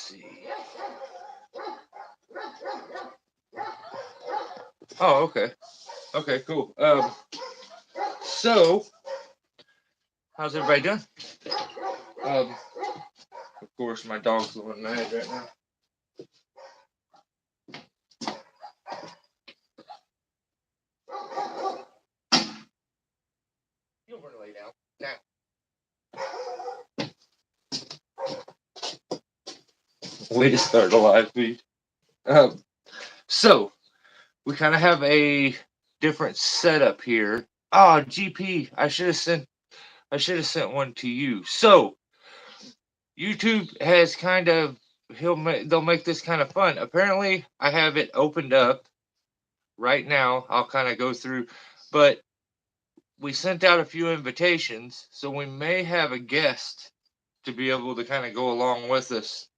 see. Oh, okay. Okay, cool. So how's everybody doing? Um, of course, my dog's going mad right now. You'll want to lay down. Now. Way to start a live feed. So we kind of have a different setup here. Oh, GP, I should have sent one to you. So YouTube has kind of they'll make this kind of fun. Apparently, I have it opened up right now. I'll kind of go through, but we sent out a few invitations, so we may have a guest to be able to kind of go along with us.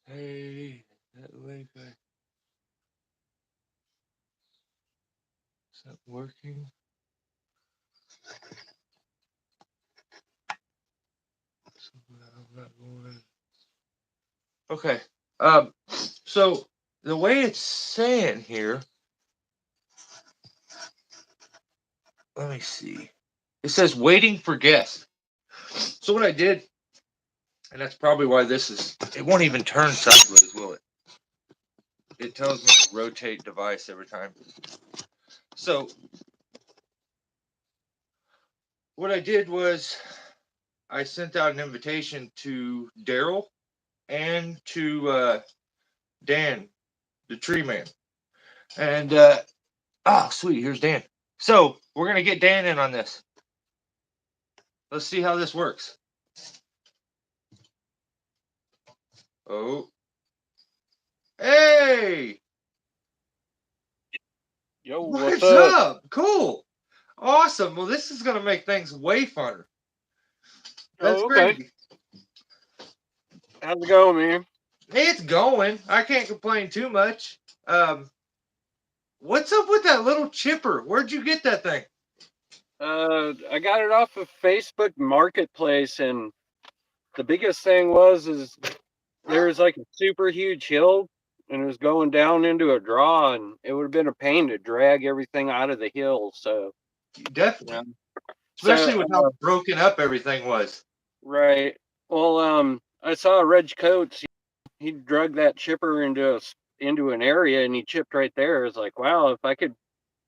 Hey, that link, is that working? Okay. So the way it's saying here, let me see. It says waiting for guests. So what I did, and that's probably why it won't even turn sideways, will it? It tells me to rotate device every time. So what I did was I sent out an invitation to Daryl and to Dan, the tree man. And sweet, here's Dan. So we're gonna get Dan in on this. Let's see how this works. Oh. Hey! Yo, what's up? Cool. Awesome. Well, this is gonna make things way funner. That's okay. crazy. How's it going, man? It's going. I can't complain too much. What's up with that little chipper? Where'd you get that thing? I got it off of Facebook Marketplace, and the biggest thing is there's like a super huge hill, and it was going down into a draw, and it would have been a pain to drag everything out of the hill. So Definitely. yeah. Especially with how broken up everything was. Right. Well, I saw Reg Coates. He drug that chipper into an area, and he chipped right there. It's like, wow, if I could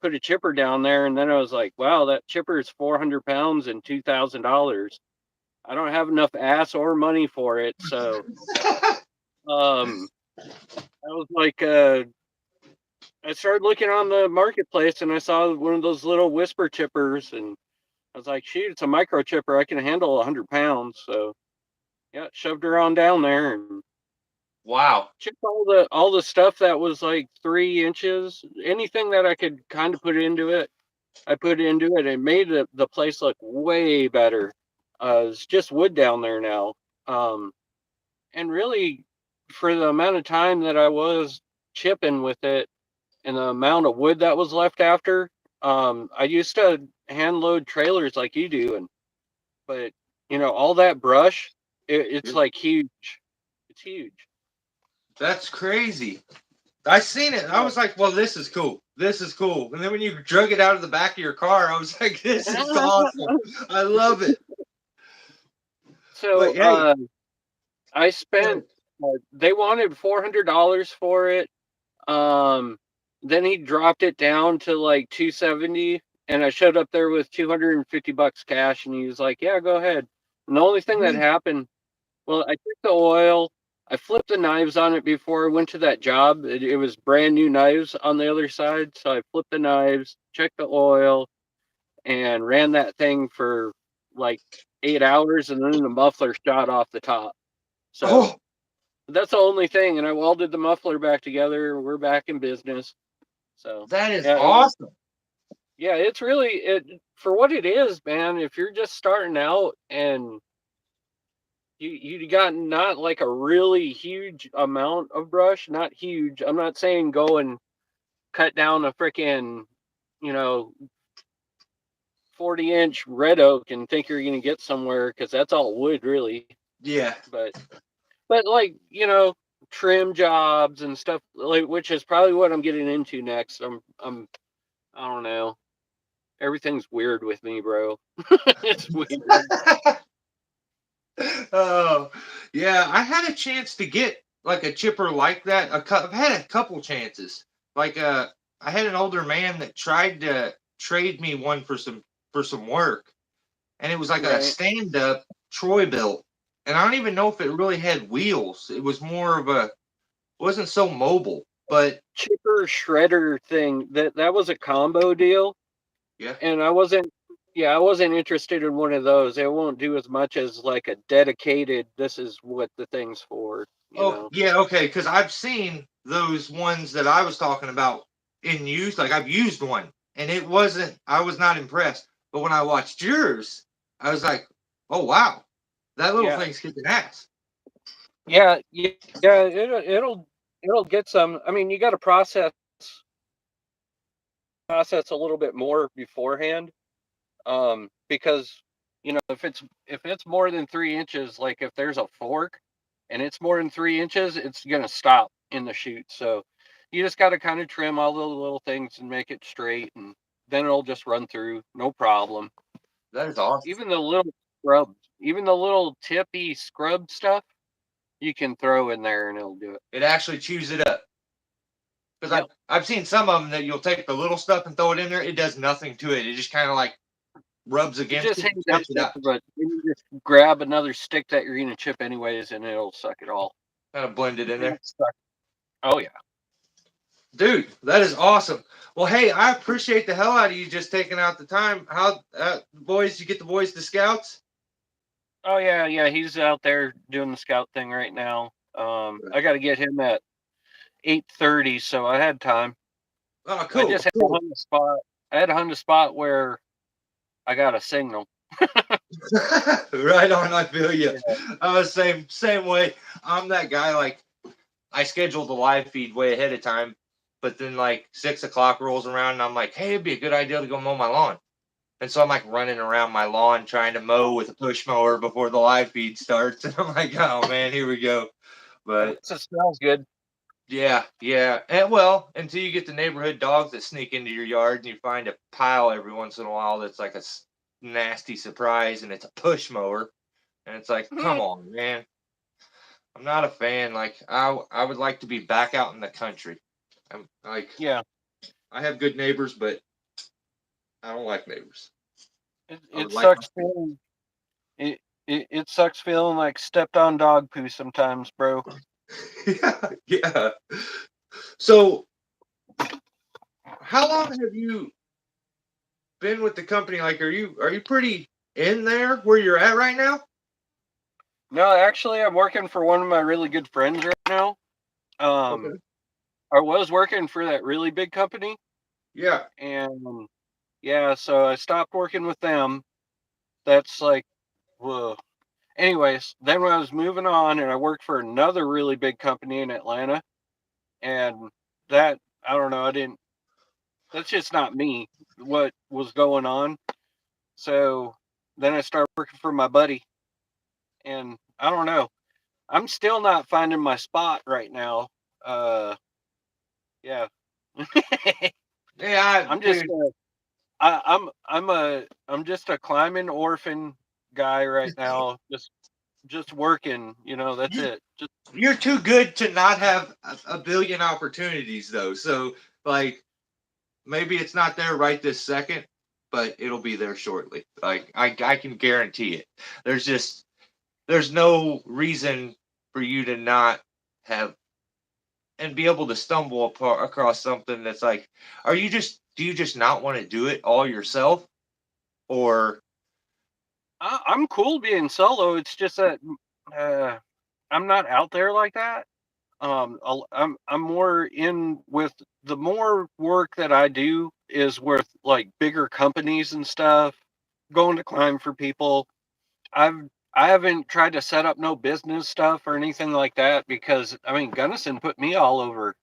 put a chipper down there, and then I was like, wow, that chipper is 400 pounds and $2,000. I don't have enough ass or money for it, so I was like, I started looking on the marketplace, and I saw one of those little whisper chippers, and I was like, shoot, it's a micro chipper. I can handle 100 pounds, so yeah, shoved her on down there and wow, chipped all the stuff that was like 3 inches, anything that I could kind of put into it. I put into it. It made the place look way better. It's just wood down there now. And really, for the amount of time that I was chipping with it and the amount of wood that was left after, I used to hand load trailers like you do, but all that brush, it's like huge. It's huge. That's crazy. I seen it. I was like, well, this is cool. This is cool. And then when you drug it out of the back of your car, I was like, this is awesome. I love it. So hey, I spent, they wanted $400 for it. Then he dropped it down to like 270, and I showed up there with $250 cash, and he was like, yeah, go ahead. And the only thing that happened, well, I took the oil, I flipped the knives on it before I went to that job. It was brand new knives on the other side. So I flipped the knives, checked the oil, and ran that thing for like 8 hours, and then the muffler shot off the top. So that's the only thing. And I welded the muffler back together. We're back in business. So that is awesome. Yeah, it's really for what it is, man. If you're just starting out and you got not like a really huge amount of brush, not huge. I'm not saying go and cut down a freaking, 40-inch red oak and think you're going to get somewhere, because that's all wood, really. Yeah. But But like, trim jobs and stuff, like, which is probably what I'm getting into next. I don't know. Everything's weird with me, bro. It's weird. Oh, yeah. I had a chance to get like a chipper like that. I've had a couple chances. Like I had an older man that tried to trade me one for some work, and it was like a Right. stand up Troy built, and I don't even know if it really had wheels. It was more of a wasn't so mobile, but Chipper shredder thing, that was a combo deal, yeah. and I wasn't interested in one of those. It won't do as much as like a dedicated, this is what the thing's for, you Oh, know. yeah, okay, because I've seen those ones that I was talking about in use. Like I've used one, and it wasn't. I was not impressed. But when I watched yours, I was like, "Oh wow, that little Yeah. thing's kicking ass." Yeah, it'll get some. I mean, you got to process a little bit more beforehand, because if it's more than 3 inches, like if there's a fork and it's more than 3 inches, it's gonna stop in the chute. So you just got to kind of trim all the little things and make it straight, and then it'll just run through, no problem. That is awesome. Even the little scrubs, even the little tippy scrub stuff, you can throw in there and it'll do it. It actually chews it up. Because Yep. I've seen some of them that you'll take the little stuff and throw it in there. It does nothing to it. It just kind of like rubs It against just it and hangs out spits it there, out. but then you just grab another stick that you're gonna chip anyways, and it'll suck it all. Kind of blend it in It'll there. suck. Oh yeah. Dude, that is awesome. Well, hey, I appreciate the hell out of you just taking out the time. How, boys, you get the boys to scouts? Oh yeah, yeah. He's out there doing the scout thing right now. I got to get him at 8:30, so I had time. Oh, I cool, just had to cool. hunt a spot. I had to hunt a spot where I got a signal. Right on, I feel you. Yeah. Same way. I'm that guy. Like I schedule the live feed way ahead of time, but then like 6 o'clock rolls around, and I'm like, hey, it'd be a good idea to go mow my lawn. And so I'm like running around my lawn trying to mow with a push mower before the live feed starts, and I'm like, oh man, here we go. At But least it smells good. yeah, yeah. And well, until you get the neighborhood dogs that sneak into your yard and you find a pile every once in a while that's like a nasty surprise and it's a push mower. And it's like, come on, man. I'm not a fan. Like I would like to be back out in the country. I'm like Yeah. I have good neighbors, but I don't like neighbors. It, I it would like my sucks feeling it sucks feeling like stepped on dog poo sometimes, bro. yeah, yeah. So how long have you been with the company? Like are you pretty in there where you're at right now? No, actually, I'm working for one of my really good friends right now. Um, Okay. I was working for that really big company, Yeah. and yeah, so I stopped working with them. That's like, whoa. Anyways, then when I was moving on, and I worked for another really big company in Atlanta, and that I don't know, I didn't. That's just not me. What was going on? So then I started working for my buddy, and I don't know. I'm still not finding my spot right now. Uh, yeah. Yeah, I'm just dude. I'm just a climbing orphan guy right now. Just working, that's You it. Just you're too good to not have a billion opportunities though. So like maybe it's not there right this second, but it'll be there shortly. Like I can guarantee it. There's just there's no reason for you to not have and be able to stumble across something that's like, are you just do you just not want to do it all yourself, or I'm cool being solo. It's just that uh I'm not out there like that. I'm more in with the more work that I do is with like bigger companies and stuff, going to climb for people. I've I haven't tried to set up no business stuff or anything like that because I mean Gunnison put me all over.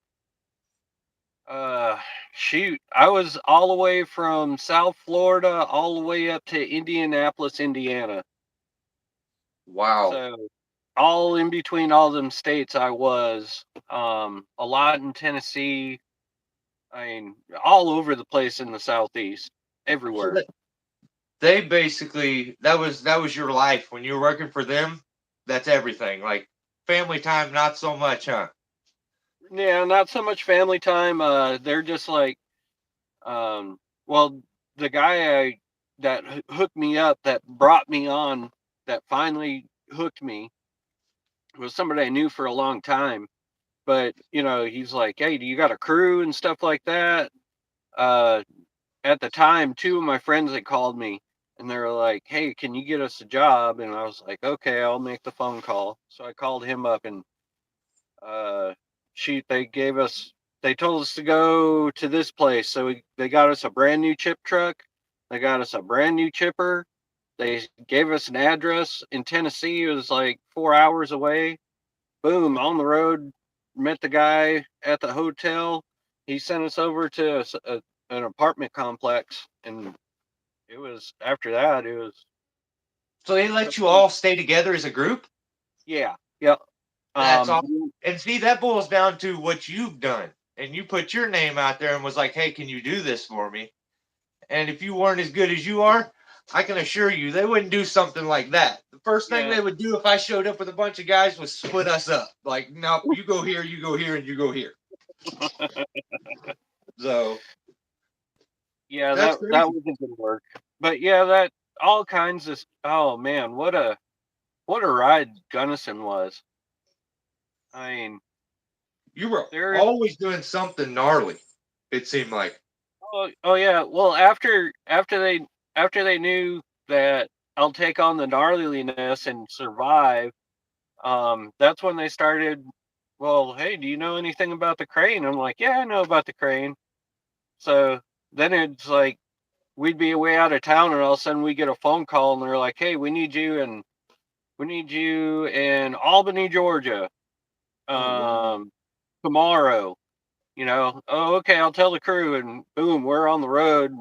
Uh Shoot, I was all the way from South Florida all the way up to Indianapolis, Indiana. wow? So all in between all them states I was. A lot in Tennessee. I mean, all over the place in the Southeast, So everywhere. that they basically that was your life when you were working for them. That's everything. Like family time, not so much, huh? Yeah, not so much family time. They're just like, um, well, the guy that hooked me up, that brought me on, that finally hooked me, was somebody I knew for a long time. But he's like, "Hey, do you got a crew and stuff like that?" Uh, at the time, two of my friends had called me, and they were like, "Hey, can you get us a job?" And I was like, "Okay, I'll make the phone call." So I called him up, and uh, they gave us, they told us to go to this place. So they got us a brand new chip truck. They got us a brand new chipper. They gave us an address in Tennessee. It was like 4 hours away. Boom, on the road. Met the guy at the hotel. He sent us over to an apartment complex, and it was after that. It was So they let you all stay together as a group. yeah, yeah. That's Um, all. And see, that boils down to what you've done. And you put your name out there and was like, "Hey, can you do this for me?" And if you weren't as good as you are, I can assure you they wouldn't do something like that. The first thing yeah, they would do if I showed up with a bunch of guys was split us up. Like, nope, you go here, and you go here. So yeah. that's That crazy. wasn't gonna work. But yeah, that all kinds of. Oh man, what a ride Gunnison was. I mean, You were there. always doing something gnarly, it seemed like. Oh yeah. Well, after they knew that I'll take on the gnarliness and survive, that's when they started. Well, hey, do you know anything about the crane? I'm like, yeah, I know about the crane. So then it's like we'd be away out of town, and all of a sudden we get a phone call, and they're like, hey, we need you in Albany, Georgia, Oh wow. um, tomorrow. Oh, okay, I'll tell the crew, and boom, we're on the road,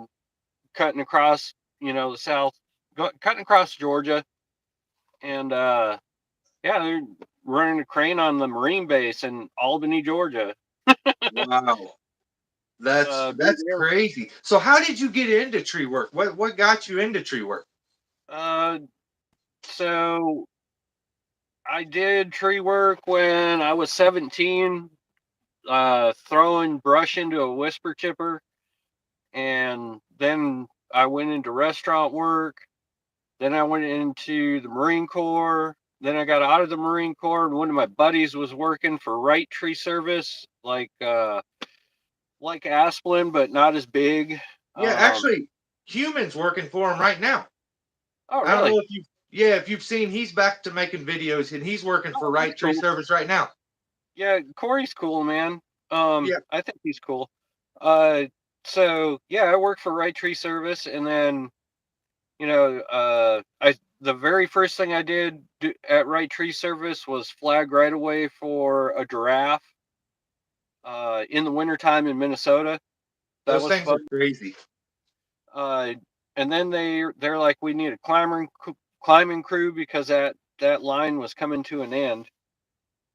cutting across, the south, cutting across Georgia, and yeah, they're running a crane on the Marine base in Albany, Georgia. Wow. That's Big area. crazy. So how did you get into tree work? What got you into tree work? Uh, so I did tree work when I was 17, throwing brush into a whisper chipper, and then I went into restaurant work. Then I went into the Marine Corps. Then I got out of the Marine Corps, and one of my buddies was working for Right Tree Service, like Asplin, but not as big. Yeah, Um, actually, Human's working for him right now. oh, I don't really? know if you, yeah, if you've seen, he's back to making videos and he's working for Oh, that's Right Tree cool. Service right now. Yeah, Corey's cool, man. Yeah. I think he's cool. Uh, so yeah, I work for Right Tree Service, and then I the very first thing I did at Right Tree Service was flag right away for a giraffe in the wintertime in Minnesota. That Those was things fun. are crazy. Uh, and then they're like, we need a climbing crew because that line was coming to an end.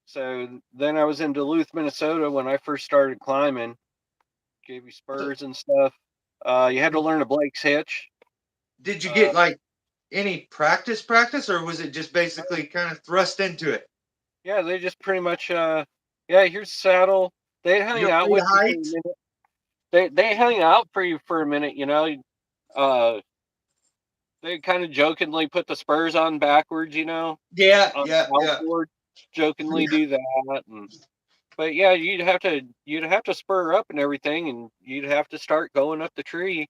So then I was in Duluth, Minnesota when I first started climbing. Gave you So, spurs and stuff. You had to learn a Blake's hitch. did you Uh, get like any practice, or was it just basically kind of thrust into it? yeah, they just pretty much yeah, here's the saddle. They hang You're out free to with you for a height? minute. They hang out for you for a minute, Uh, they kind of jokingly put the spurs on backwards, Yeah, on yeah, the yeah. outboard. Jokingly do that, but yeah, you'd have to spur up and everything, and you'd have to start going up the tree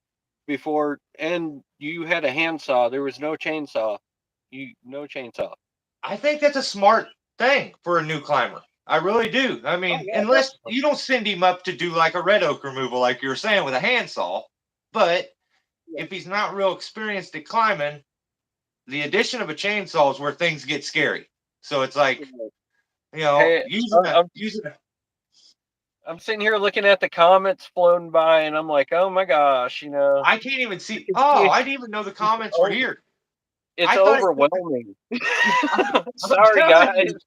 before. And you had a handsaw. There was no chainsaw. No chainsaw. I think that's a smart thing for a new climber. I really do. I Oh mean, yeah, unless definitely. you don't send him up to do like a red oak removal, like you were saying with a handsaw, but Yeah. if he's not real experienced at climbing, the addition of a chainsaw is where things get scary. So it's like, Hey, using I'm, a I'm using a I'm sitting here looking at the comments floating by, and I'm like, oh my gosh, I can't even I see. can Oh, see I didn't even know the comments were oh, here. It's I thought overwhelming. I'm Sorry, telling guys. you.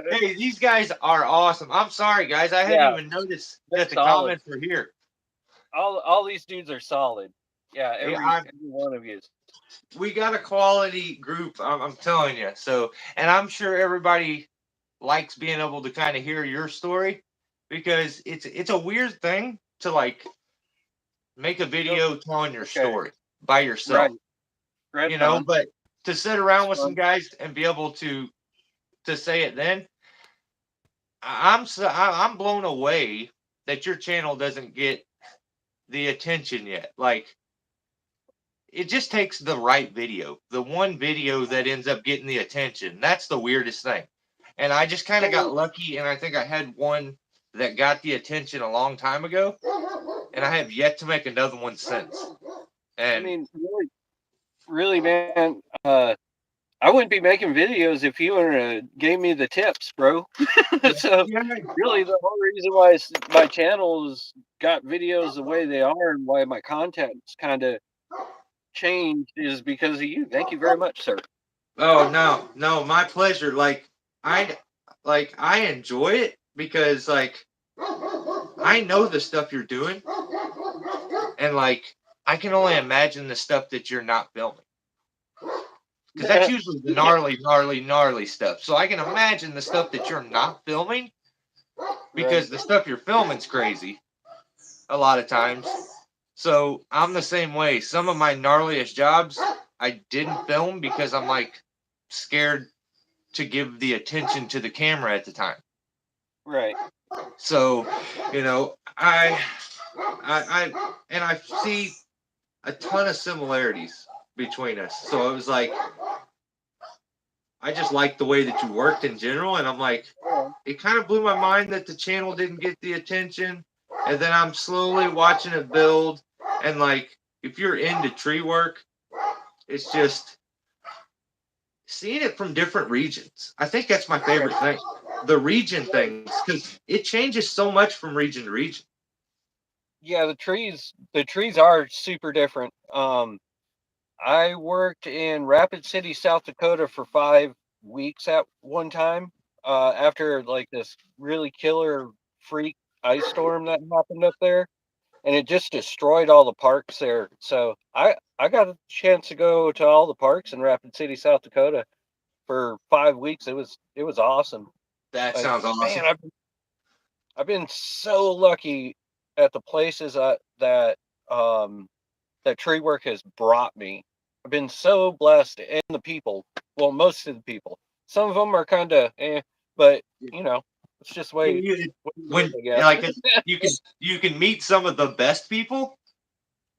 Hey, these guys are awesome. I'm sorry, guys. I hadn't Yeah, even noticed they're that the solid. comments were here. All these dudes are solid. Yeah, Hey, every one of you. we got a quality group. I'm telling you. So, and I'm sure everybody likes being able to kind of hear your story because it's a weird thing to like make a video telling your Okay, story by yourself, right, right you know. on. But to sit It's around with some fun. guys and be able to say it, then I'm blown away that your channel doesn't get the attention yet. Like it just takes the right video, the one video that ends up getting the attention. That's the weirdest thing. And I just kind of got So, lucky, and I think I had one that got the attention a long time ago, and I have yet to make another one since. I And mean, really, man. I wouldn't be making videos if you gave me the tips, bro. So, yeah, really, the whole reason why my channel's got videos the way they are and why my content's kind of changed is because of you. Thank you very much, sir. oh no, my pleasure. I enjoy it because like I know the stuff you're doing, and like I can only imagine the stuff that you're not filming. Because that's usually the Yeah, gnarly stuff. So I can imagine the stuff that you're not filming right. because the stuff you're filming's crazy a lot of times. So I'm the same way. Some of my gnarliest jobs I didn't film because I'm like scared to give the attention to the camera at the time. Right. So, you know, and I see a ton of similarities between us. So it was like I just liked the way that you worked in general, and I'm like, it kind of blew my mind that the channel didn't get the attention, and then I'm slowly watching it build, and like, if you're into tree work, it's just seeing it from different regions. I think that's my favorite thing, the region things, because it changes so much from region to region. Yeah, the trees are super different. I worked in Rapid City, South Dakota for 5 weeks at one time. After like this really killer freak ice storm that happened up there, and it just destroyed all the parks there. So I got a chance to go to all the parks in Rapid City, South Dakota for 5 weeks. It was awesome. That Like, sounds awesome. man, I've been so lucky at the places um that tree work has brought me. I've been so blessed, and the people. Well, most of the people. Some of them are kind of but it's just way When I guess. like you can meet some of the best people,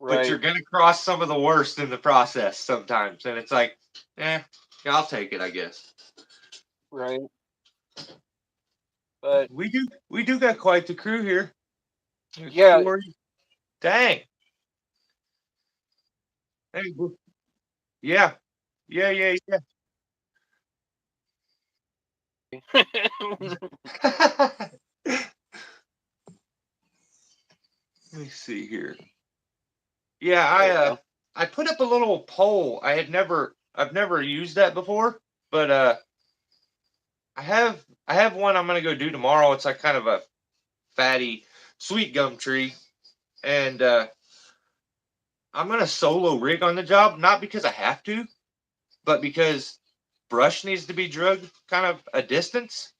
but you're Right, gonna cross some of the worst in the process sometimes, and it's like, yeah, I'll take it, I guess. right. But We do got quite the crew here. yeah, Corey, dang, hey, yeah, yeah. Let me see here. Yeah, there you go. I put up a little poll. I've never used that before, but I have one I'm gonna go do tomorrow. It's like kind of a fatty sweet gum tree, and I'm gonna solo rig on the job, not because I have to, but because brush needs to be drugged kind of a distance.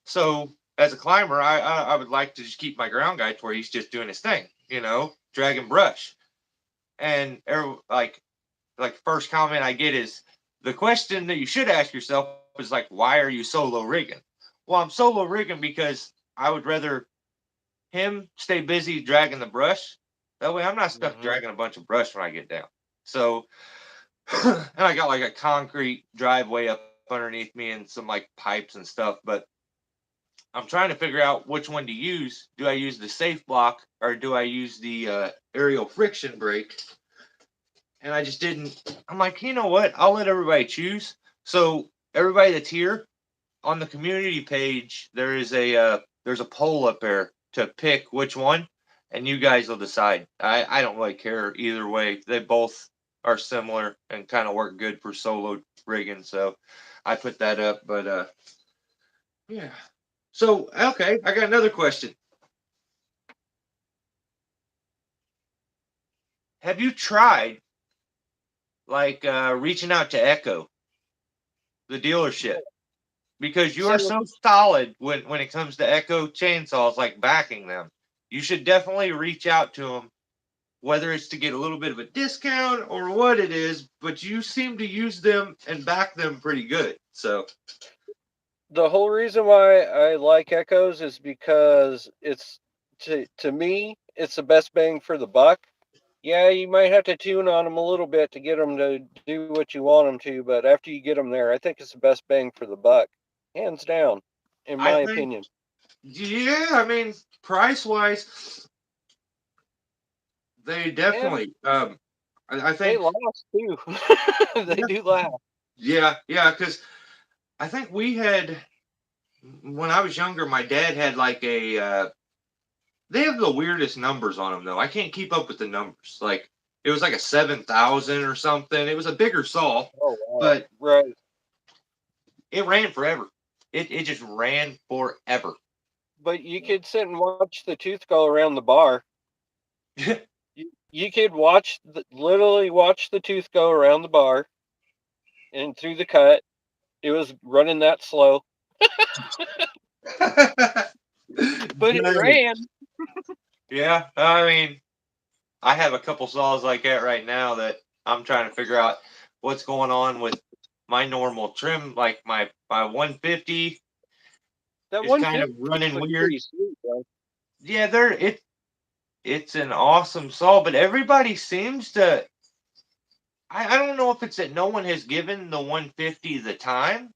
So as a climber, I would like to just keep my ground guy to where he's just doing his thing, dragging brush. And like first comment I get is the question that you should ask yourself is like, why are you solo rigging? Well, I'm solo rigging because I would rather him stay busy dragging the brush. That way I'm not stuck Hmm. dragging a bunch of brush when I get down. So and I got like a concrete driveway up underneath me and some like pipes and stuff, but I'm trying to figure out which one to use. Do I use the safe block or do I use the aerial friction brake? And I just didn't. I'm like, you know what? I'll let everybody choose. So everybody that's here on the community page, there's a poll up there to pick which one, and you guys will decide. I don't really care either way. They both are similar and kind of work good for solo rigging. So I put that up. But yeah. So okay, I got another question. Have you tried like reaching out to Echo, the dealership? Because you are So so solid when it comes to Echo chainsaws, like backing them. You should definitely reach out to them, whether it's to get a little bit of a discount or what it is. But you seem to use them and back them pretty good. So the whole reason why I like Echoes is because it's to me it's the best bang for the buck. Yeah, you might have to tune on them a little bit to get them to do what you want them to, but after you get them there, I think it's the best bang for the buck, hands down, in I my think, opinion. yeah, I mean, price wise, they And definitely. I they think, last too. They yeah, do last. yeah, because I think we had when I was younger, my dad had like a. They have the weirdest numbers on them though. I can't keep up with the numbers. Like it was like a 7,000 or something. It was a bigger saw, Oh wow! but Right, it ran forever. It just ran forever. but you could sit and watch the tooth go around the bar. You could literally watch the tooth go around the bar and through the cut. It was running that slow, but it Dang. ran. Yeah, I mean, I have a couple saws like that right now that I'm trying to figure out what's going on with my normal trim. Like my 150 That is kind of 150 running was weird. pretty sweet, bro. Yeah, it's an awesome saw, but everybody seems to. I don't know if it's that no one has given the 150 the time,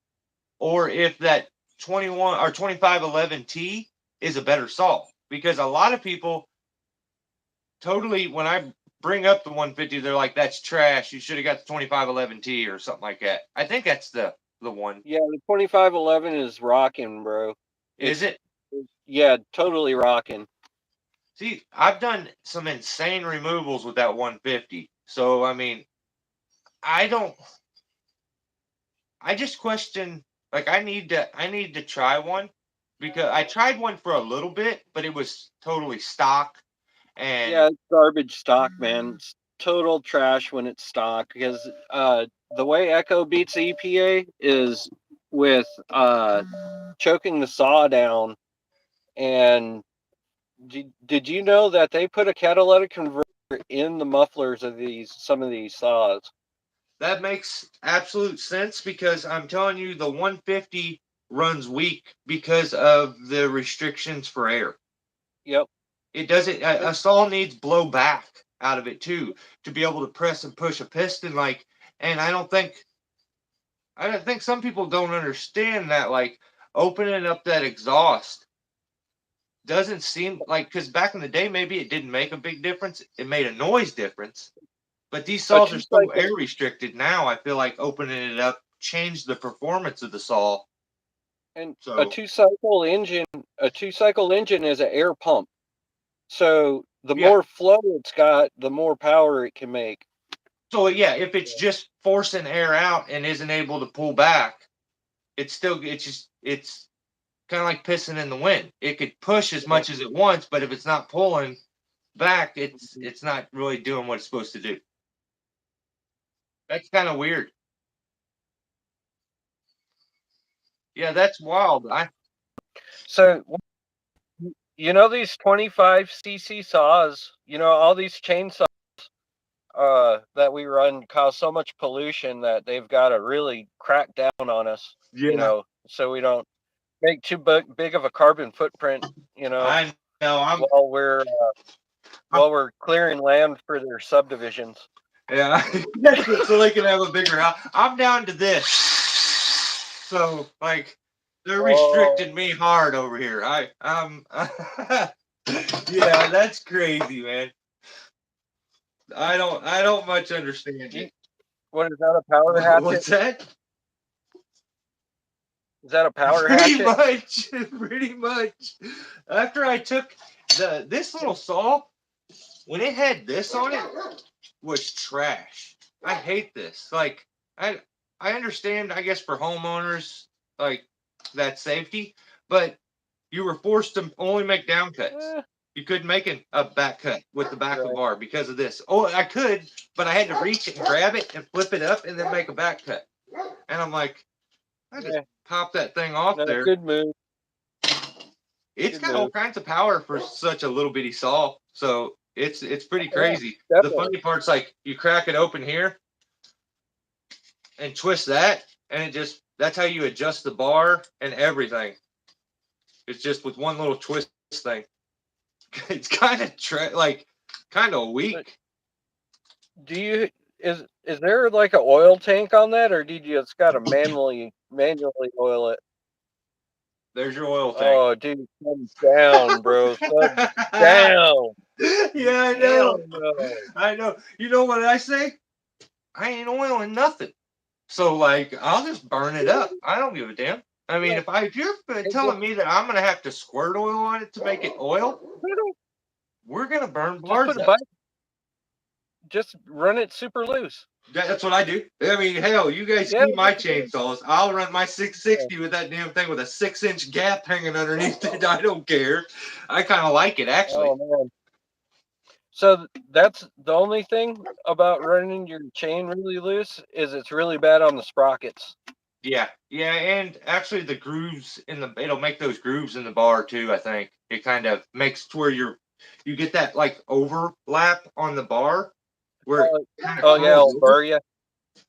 or if that 21 or 2511T is a better saw. Because a lot of people totally, when I bring up the 150, they're like, "That's trash. You should have got the 2511T or something like that." I think that's the one. Yeah, the 2511 is rocking, bro. Is It's it? yeah, totally rocking. See, I've done some insane removals with that 150. So I mean, I don't. I just question. Like, I need to try one because I tried one for a little bit, but it was totally stock Yeah, and it's garbage stock, man. It's total trash when it's stock because the way Echo beats EPA is with choking the saw down. And did you know that they put a catalytic converter in the mufflers of these some of these saws? that makes absolute sense because I'm telling you, the 150 runs weak because of the restrictions for air. Yep. It doesn't. A saw needs blow back out of it too to be able to press and push a piston. Like, and I don't think some people don't understand that. Like, opening up that exhaust doesn't seem like because back in the day maybe it didn't make a big difference. It made a noise difference, but these A saws are two so air cycle restricted now. I feel like opening it up changed the performance of the saw. and So a two cycle engine is an air pump. So the yeah, more flow it's got, the more power it can make. so yeah, if it's just forcing air out and isn't able to pull back, it's kind of like pissing in the wind. It could push as Yep. much as it wants, but if it's not pulling back, it's Mhm. it's not really doing what it's supposed to do. That's kind of weird. Yeah, that's wild. I So you know these 25cc saws, you know all these chainsaws that we run cause so much pollution that they've got to really crack down on us, yeah, so we don't make too big of a carbon footprint, you know, I know. while we're I'm clearing land for their subdivisions. yeah, so they can have a bigger house. I'm down to this. So like they're Oh, restricting me hard over here. Yeah, that's crazy, man. I don't much understand do you, it. what is that, a power hatchet? What's that? Is that a power Pretty hatchet? much, pretty much. After I took this little saw, when it had this on it, was trash. I hate this. Like, I I understand, I guess, for homeowners, like that safety, but you were forced to only make down cuts. Eh, You couldn't make a back cut with the back of the right. bar because of this. Oh, I could, but I had to reach it and grab it and flip it up and then make a back cut. And I'm like, I just Yeah. pop that thing off No, there. good move. It's Good got all move. kinds of power for such a little bitty saw. So it's pretty Yeah, crazy. The definitely. funny part's like you crack it open here and twist that, and it just that's how you adjust the bar and everything. It's just with one little twist thing. It's kind of like kind of But weak. do you is there like an oil tank on that, or did you just gotta manually oil it? There's your oil tank. Oh, dude, thumbs down, bro. Thumbs down. Yeah, I Hell know. no. I know. You know what I say? I ain't oiling nothing. So like, I'll just burn it up. I don't give a damn. I mean, Yeah, if you're it telling me that I'm gonna have to squirt oil on it to make it oil, we're gonna burn just put bars a up. bike. Just run it super loose. That's what I do. I mean, hell, you guys Yeah, see my chainsaws. I'll run my 660 with that damn thing with a 6-inch gap hanging underneath it. I don't care. I kind of like it actually. oh man. So that's the only thing about running your chain really loose is it's really bad on the sprockets. Yeah, yeah, and actually the grooves in the it'll make those grooves in the bar too. I think it kind of makes to where you get that like overlap on the bar where it Oh, kind of oh yeah, curls it'll over. burr you.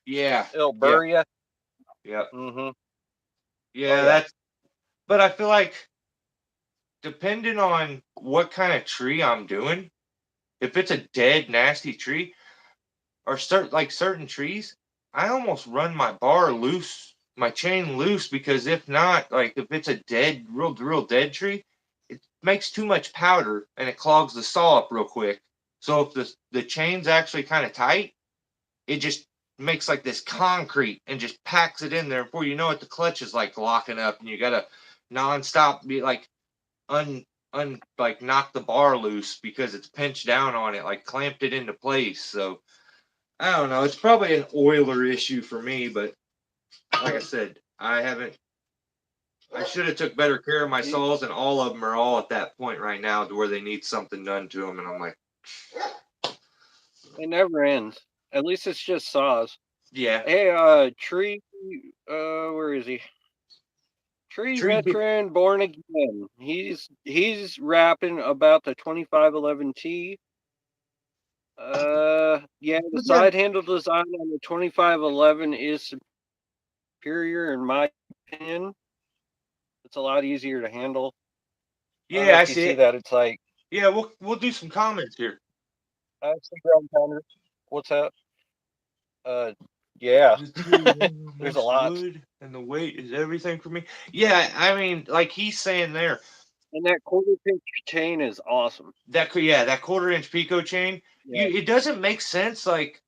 Yeah, It'll yeah, burr you. yeah, Mm-hmm. Oh yeah. yeah. That's. But I feel like depending on what kind of tree I'm doing, if it's a dead nasty tree or certain trees, I almost run my bar loose, my chain loose because if not, like if it's a dead, real dead tree, it makes too much powder and it clogs the saw up real quick. So if the chain's actually kind of tight, it just makes like this concrete and just packs it in there. Before you know it, the clutch is like locking up, and you gotta nonstop be like un like knock the bar loose because it's pinched down on it, like clamped it into place. So I don't know. It's probably an oiler issue for me, but like I said, I haven't. I should have took better care of my You- saws, and all of them are all at that point right now to where they need something done to them, and I'm like, It never ends. At least it's just saws. yeah, Hey, tree. Where is he? Tree tree. veteran, born again. He's rapping about the 2511T. Yeah, the Yeah, side handle design on the 2511 is superior in my opinion. It's a lot easier to handle. I don't know yeah, I if you see see it. that. It's like Yeah, we'll do some comments here. I see ground pounder. What's that? Uh, yeah. The tool is There's a most lot, wood, and the weight is everything for me. Yeah, I mean, like he's saying there, and that quarter pinch chain is awesome. that 1/4 inch Pico chain. Yeah. It doesn't make sense like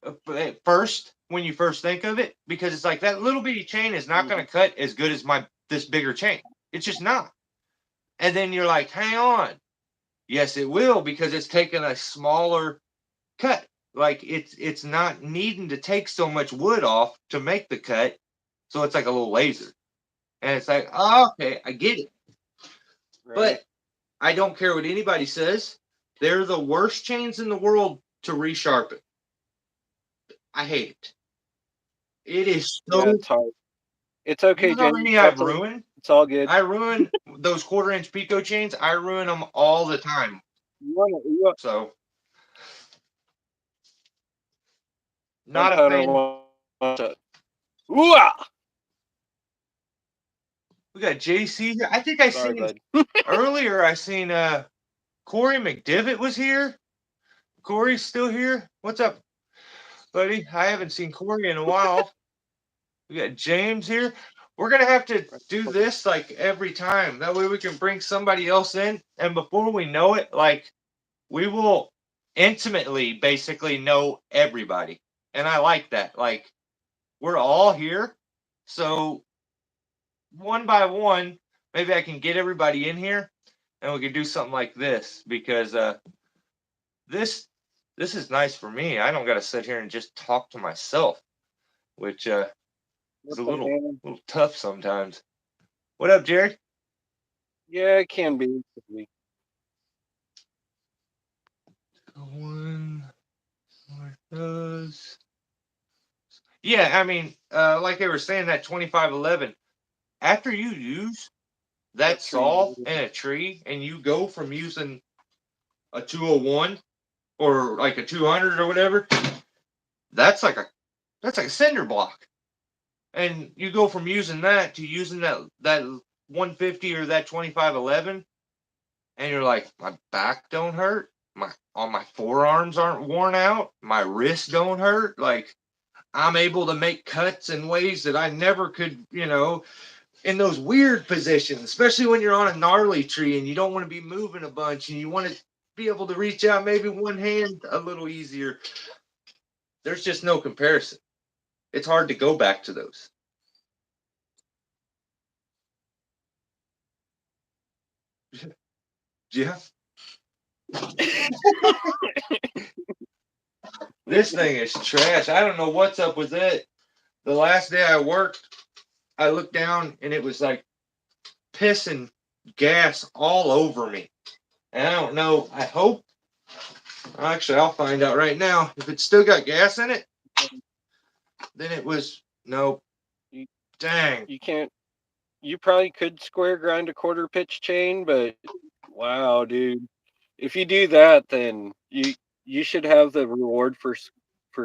at first when you first think of it because it's like that little bitty chain is not going Mhm. to cut as good as my this bigger chain. It's just not. And then you're like, hang on. Yes, it will because it's taking a smaller cut. Like it's not needing to take so much wood off to make the cut. So it's like a little laser. And it's like, oh, okay, I get it. Right. But I don't care what anybody says. They're the worst chains in the world to resharpen. I hate it. It is Yeah, so. it's hard. It's You okay, know how James. many I've That's a, ruined? it's all good. I ruin those 1/4 inch Pico chains. I ruin them all the time. You So want not a punter fan. wants to. Ooh-ah! We got JC here. I think I Sorry, seen bud. earlier. I seen Corey McDivitt was here. Corey's still here. What's up, buddy? I haven't seen Corey in a while. We got James here. We're gonna have to do this like every time. That way we can bring somebody else in, and before we know it, like we will intimately basically know everybody. And I like that. Like we're all here. So one by one, maybe I can get everybody in here and we can do something like this because this this is nice for me. I don't got to sit here and just talk to myself, which is What's a up, little man? tough sometimes. What up, Jared? Yeah, it can be. One more does. Yeah, I mean, like they were saying, that 2511. After you use that That tree. saw in a tree, and you go from using a 201 or like a 200 or whatever, that's like a cinder block. And you go from using that to using that 150 or that 2511, and you're like, my back don't hurt, my forearms aren't worn out, my wrists don't hurt. Like, I'm able to make cuts in ways that I never could, in those weird positions, especially when you're on a gnarly tree and you don't want to be moving a bunch and you want to be able to reach out maybe one hand a little easier. There's just no comparison. It's hard to go back to those. Yeah. This thing is trash. I don't know what's up with it. The last day I worked, I looked down and it was like pissing gas all over me. And I don't know. I hope. Actually, I'll find out right now. If it's still got gas in it, then it was no. You, Dang. you can't. You probably could square grind a quarter pitch chain, but wow, dude, if you do that, then you should have the reward for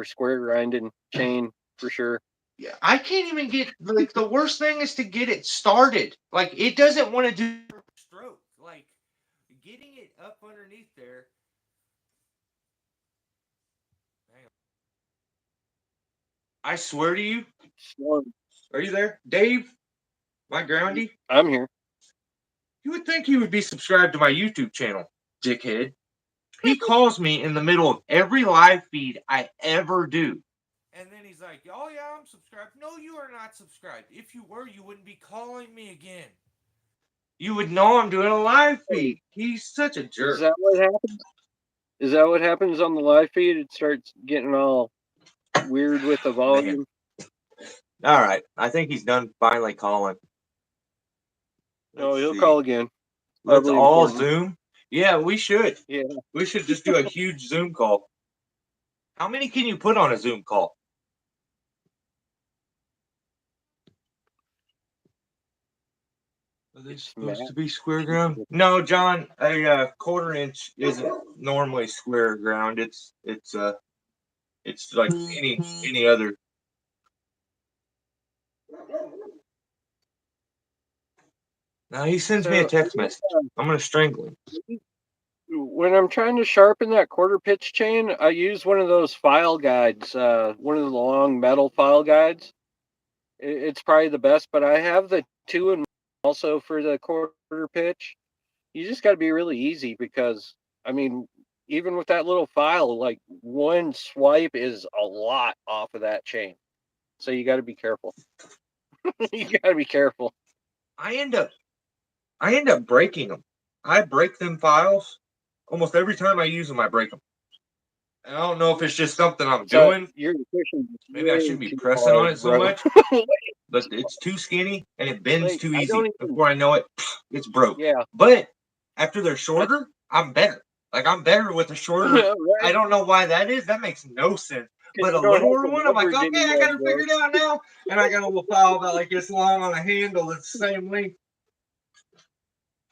square grinding chain for sure. Yeah, I can't even get, like, the worst thing is to get it started. Like, it doesn't want to do stroke. Like, getting it up underneath there. I swear to you. So, Are you there, Dave? My groundy. I'm here. You would think he would be subscribed to my YouTube channel, dickhead. He calls me in the middle of every live feed I ever do. And then he's like, oh, yeah, I'm subscribed. No, you are not subscribed. If you were, you wouldn't be calling me again. You would know I'm doing a live feed. He's such a jerk. Is that what happens? Is that what happens on the live feed? It starts getting all weird with the volume. All right. I think he's done finally calling. No, he'll call again. Let's Probably all important. Zoom. Yeah, we should. Yeah. We should just do a huge Zoom call. How many can you put on a Zoom call? Are they supposed to be square ground? No, John. A quarter inch isn't normally square ground. It's like any other. Now he sends me a text message. I'm gonna strangle him. When I'm trying to sharpen that quarter pitch chain, I use one of those file guides, one of the long metal file guides. It's probably the best, but I have the 2-in-1 also for the quarter pitch. You just got to be really easy because, I mean, even with that little file, like one swipe is a lot off of that chain. So you got to be careful. You got to be careful. I end up breaking them. I break them files almost every time I use them. I break them. And I don't know if it's just something I'm doing. You're pushing. Maybe I shouldn't be pressing on it so much, but it's too skinny and it bends too easy. Before I know it, it's broke. Yeah. But after they're shorter, I'm better. Like, I'm better with a shorter. Right? I don't know why that is. That makes no sense. But a littler one, I'm like, okay, I got to figure it out now. And I got a little file about like this long on a handle that's the same length.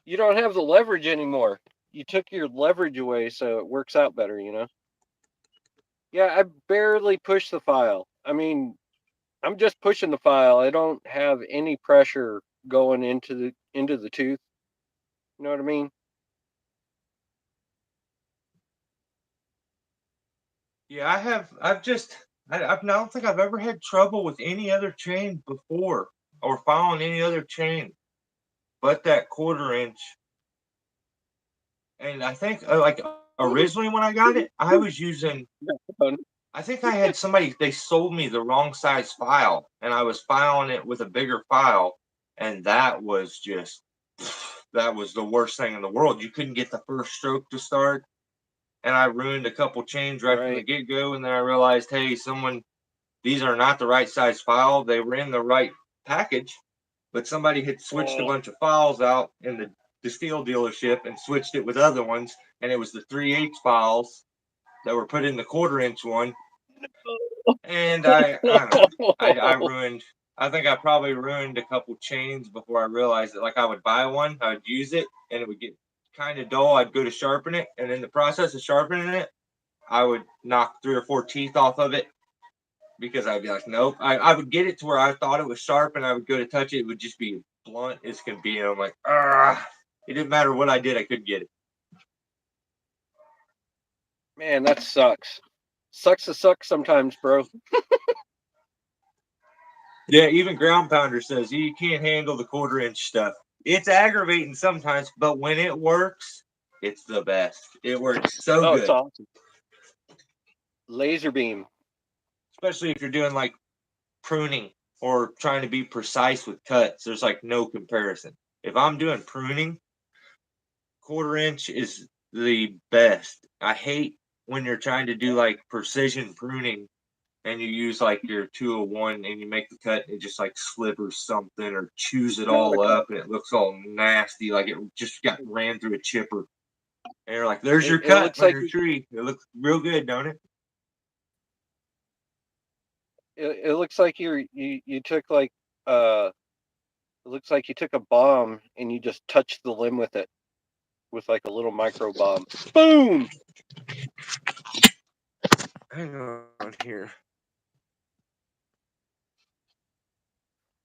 You don't have the leverage anymore. You took your leverage away, so it works out better, you know? Yeah, I barely push the file. I mean, I'm just pushing the file. I don't have any pressure going into the tooth. You know what I mean? Yeah, I don't think I've ever had trouble with any other chain before or following any other chain but that quarter inch. And I think like originally when I got it, I was using, I think I had somebody, they sold me the wrong size file and I was filing it with a bigger file. And that was the worst thing in the world. You couldn't get the first stroke to start. and I ruined a couple chains right from the Right. get-go, and then I realized, hey, these are not the right size file. They were in the right package, but somebody had switched a bunch of files out in the steel dealership and switched it with other ones, and it was the 3/8 files that were put in the 1/4 inch one. And I don't know. I ruined. I think I probably ruined a couple chains before I realized it. Like I would buy one, I would use it, and it would get kind of dull. I'd go to sharpen it, and in the process of sharpening it, I would knock 3 or 4 teeth off of it because I'd be like, nope. I would get it to where I thought it was sharp, and I would go to touch it. It would just be blunt as can be. And I'm like, ah. It didn't matter what I did, I couldn't get it. Man, that sucks. Sucks to suck sometimes, bro. Yeah, even Ground Pounder says you can't handle the 1/4 inch stuff. It's aggravating sometimes, but when it works, it's the best. It works so Oh, good. it's awesome. Laser beam. Especially if you're doing like pruning or trying to be precise with cuts. There's like no comparison. If I'm doing pruning, 1/4 inch is the best. I hate when you're trying to do like precision pruning and you use like your 201 and you make the cut and it just like slivers something or chews it all up and it looks all nasty, like it just got ran through a chipper. And you're like, there's your It cut looks on like your tree. It looks real good, don't it? it looks like you took like it looks like you took a bomb and you just touched the limb with it with like a little micro bomb. Boom. Hang on here.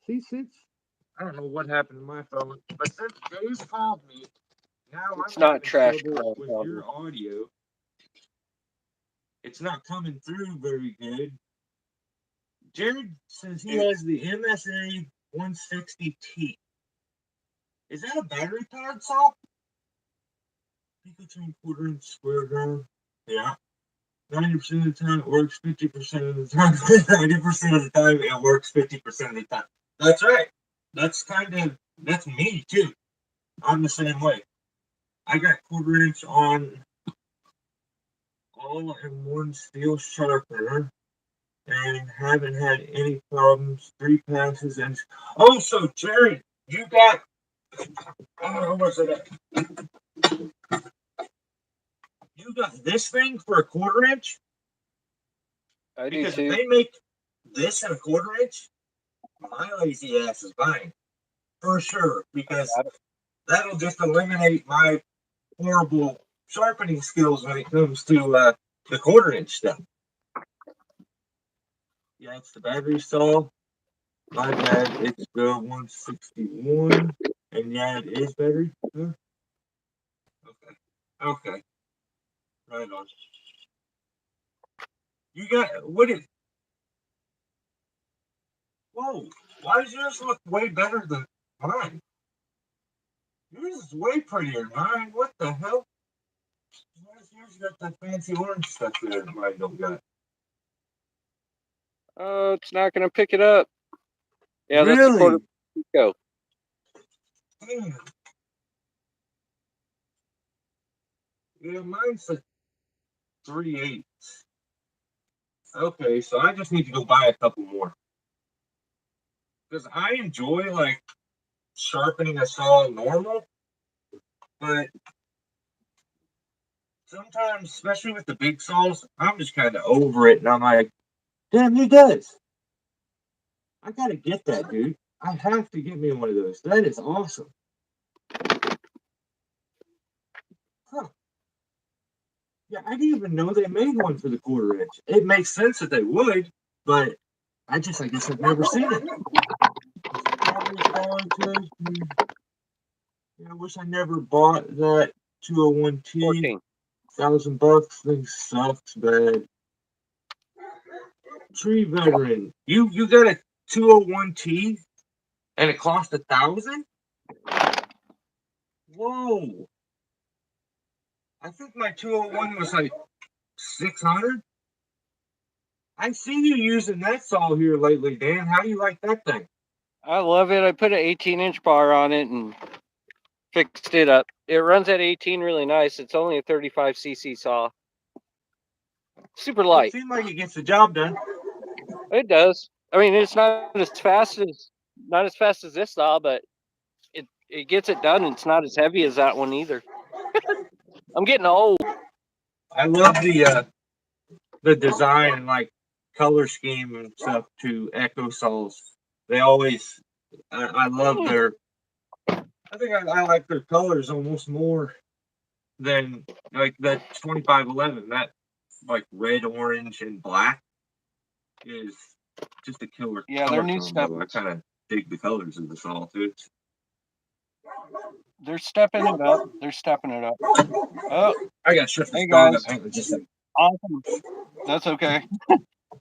See, since I don't know what happened to my phone, but since Dave's called me, now It's I'm not having trash trouble with pounder. your audio. It's not coming through very good. Jared says he has the MSA 160T. Is that a battery powered saw? Between 1/4 inch square drive. Yeah. 90% of the time it works 50% of the time. 90% of the time it works 50% of the time. That's right. That's me too. I'm the same way. I got 1/4 inch on all in one steel sharpener and haven't had any problems. 3 passes and oh, so Jerry, you got how much of that? You got this thing for a 1/4 inch? I do Because if too. they make this in a 1/4 inch, my lazy ass is buying for sure. Because that'll just eliminate my horrible sharpening skills when it comes to the 1/4 inch stuff. Yeah, it's the battery saw. My bad. It's the 161, and yeah, it is battery. Huh? Okay. Okay. Right on. You got what is? Whoa! Why does yours look way better than mine? Yours is way prettier than mine. What the hell? Why does yours got that fancy orange stuff there that mine don't got? Oh, it's not gonna pick it up. Yeah, really? that's the 1/4 go. Damn. Yeah, mine's a 3/8. Okay, so I just need to go buy a couple more. Because I enjoy like sharpening a saw normal, but sometimes, especially with the big saws, I'm just kind of over it, and I'm like, damn, he does. I gotta get that, dude. I have to get me one of those. That is awesome. Huh. Yeah, I didn't even know they made one for the 1/4 inch. It makes sense that they would, but I guess I've never seen it. Yeah, I wish I never bought that 201T. 14. $1,000 thing sucks, bad. Tree veteran, you got a 201T and it cost 1,000? Whoa! I think my 201 was like 600. I see you using that saw here lately, Dan. How do you like that thing? I love it. I put an 18-inch bar on it and fixed it up. It runs at 18 really nice. It's only a 35cc saw. Super It light. seems like it gets the job done. It does. I mean, it's not as fast as this saw, but it gets it done. And it's not as heavy as that one either. I'm getting old. I love the design and like color scheme and stuff to Echo Souls. They always, I love their. I think I like their colors almost more than like that 2511. That like red, orange, and black is just a killer Yeah, their color new tone. stuff. Though I kind of dig the colors of the saw too. They're stepping it up. They're stepping it up. Oh, I got to shift this hey dog up. guys, Hang on just a second. awesome. That's okay.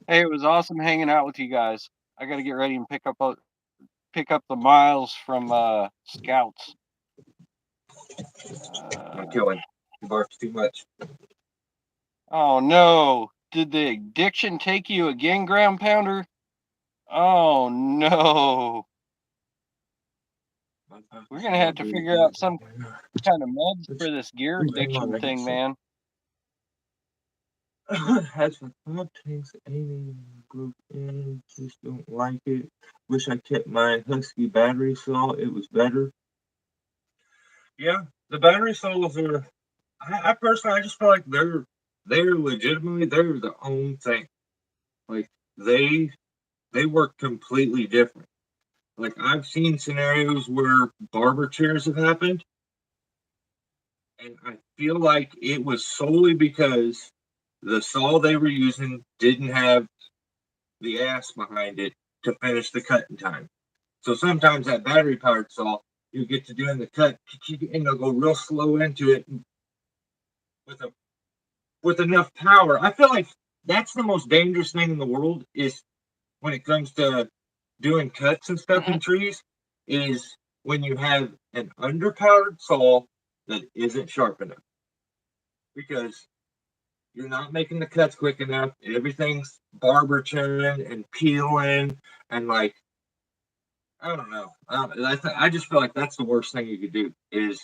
Hey, it was awesome hanging out with you guys. I got to get ready and pick up the miles from Scouts. I'm killing. He barks too much. Oh no! Did the addiction take you again, Ground Pounder? Oh no! We're gonna have to figure out some kind of meds for this gear addiction thing, man. Has my thought tanks aiming group in, just don't like it. Wish I kept my Husky battery saw. It was better. Yeah, the battery saws are. I personally, I just feel like they're legitimately they're their own thing. Like they work completely different. Like I've seen scenarios where barber chairs have happened, and I feel like it was solely because the saw they were using didn't have the ass behind it to finish the cut in time. So sometimes that battery powered saw, you get to doing the cut and they'll go real slow into it with a with enough power. I feel like that's the most dangerous thing in the world is when it comes to doing cuts and stuff in trees is when you have an underpowered saw that isn't sharp enough because you're not making the cuts quick enough. Everything's barber churning and peeling and like I don't know. I just feel like that's the worst thing you could do is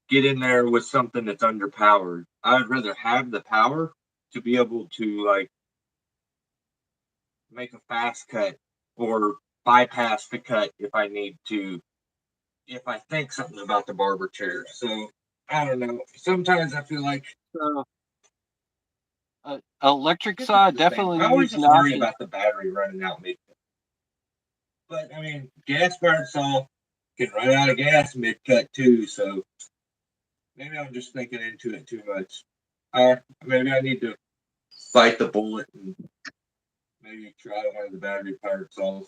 get in there with something that's underpowered. I'd rather have the power to be able to like make a fast cut or bypass the cut if I need to, if I think something about the barber chair. So I don't know. Sometimes I feel like Electric saw definitely I always needs just an worry option. about the battery running out mid. But I mean, gas powered saw can run out of gas mid cut too. So maybe I'm just thinking into it too much. Maybe I need to bite the bullet and maybe try one of the battery powered saws.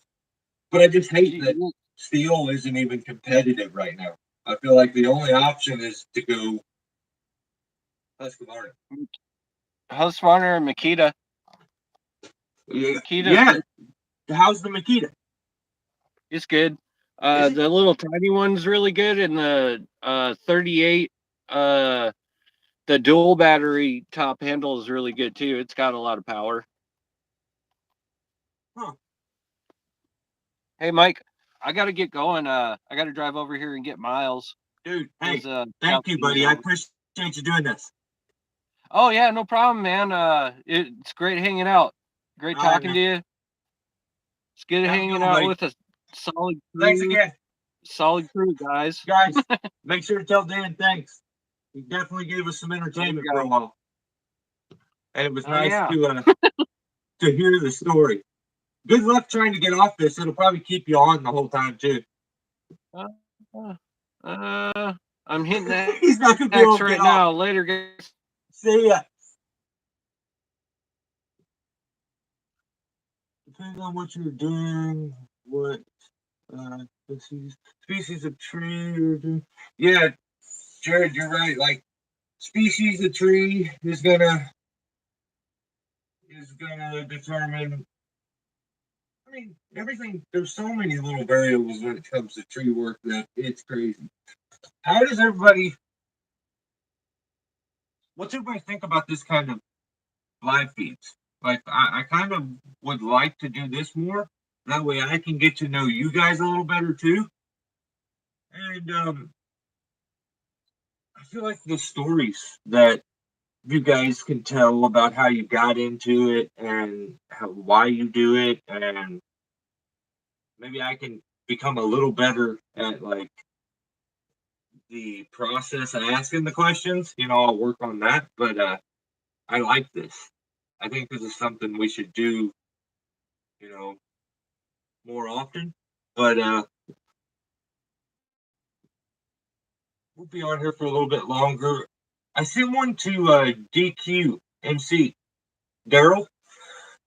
But I just hate that steel isn't even competitive right now. I feel like the only option is to go Husqvarna. Husqvarna and Makita. Yeah. How's the Makita? It's good. The little tiny one's really good, and the 38, the dual battery top handle is really good too. It's got a lot of power. Huh. Hey, Mike, I got to get going. I got to drive over here and get Miles. Dude, hey, His, thank you, buddy. I appreciate you doing this. Oh yeah, no problem, man. It's great hanging out. Great talking to you. It's good hanging out with a solid crew. Thanks again. Solid crew, guys. Guys, make sure to tell Dan thanks. He definitely gave us some entertainment for a while. And it was nice to hear the story. Good luck trying to get off this. It'll probably keep you on the whole time too. I'm hitting that He's not gonna be able to right get now. off. Later, guys. See ya. Depending on what you're doing, what species of tree you're doing. Yeah, Jared, you're right. Like species of tree is gonna determine. I mean, everything. There's so many little variables when it comes to tree work that it's crazy. How does everybody? What's everybody think about this kind of live feeds? Like, I kind of would like to do this more. That way, I can get to know you guys a little better too. And I feel like the stories that you guys can tell about how you got into it and why you do it, and maybe I can become a little better at like the process of asking the questions. I'll work on that, but I like this. I think this is something we should do, you know, more often. But we'll be on here for a little bit longer. I sent one to DQ MC Daryl,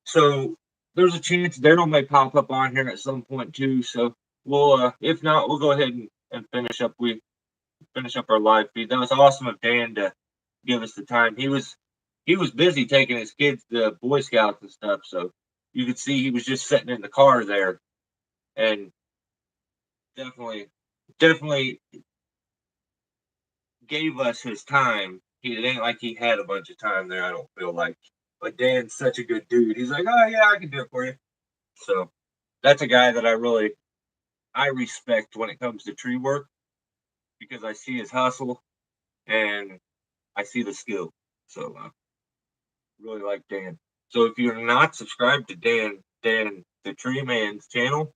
so there's a chance Daryl may pop up on here at some point too. So we'll, if not, we'll go ahead and finish up. We finish up our live feed. That was awesome of Dan to give us the time. He was busy taking his kids to Boy Scouts and stuff, so you could see he was just sitting in the car there, and definitely gave us his time. It ain't like he had a bunch of time there. I don't feel like, but Dan's such a good dude. He's like, oh yeah, I can do it for you. So that's a guy that I respect when it comes to tree work because I see his hustle and I see the skill. So really like Dan. So if you're not subscribed to Dan the Tree Man's channel,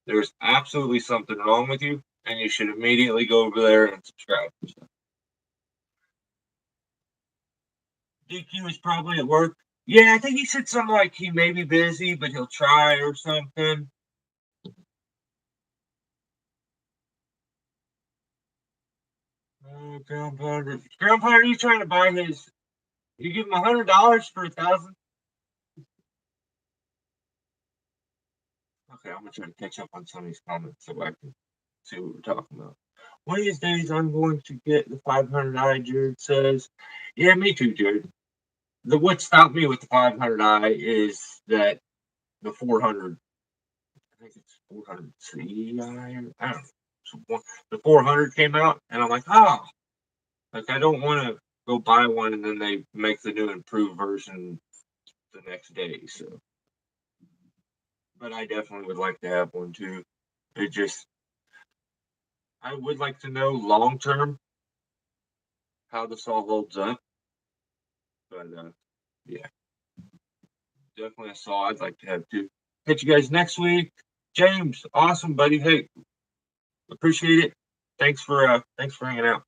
there's absolutely something wrong with you, and you should immediately go over there and subscribe. So, DQ is probably at work. Yeah, I think he said something like he may be busy, but he'll try or something. Oh, Grandpa, are you trying to buy his? You give him $100 for 1,000? Okay, I'm gonna try to catch up on some of these comments so I can see what we're talking about. One of these days, I'm going to get the 500i. Jared says, "Yeah, me too, Jared." What stopped me with the 500i is that the 400, I think it's 400 I don't know. So the 400 came out, and I'm like, oh, like I don't want to go buy one and then they make the new improved version the next day. So, but I definitely would like to have one too. It just, I would like to know long term how this all holds up. But yeah, definitely a saw I'd like to have too. Catch you guys next week. James, awesome, buddy. Hey, appreciate it. Thanks for hanging out.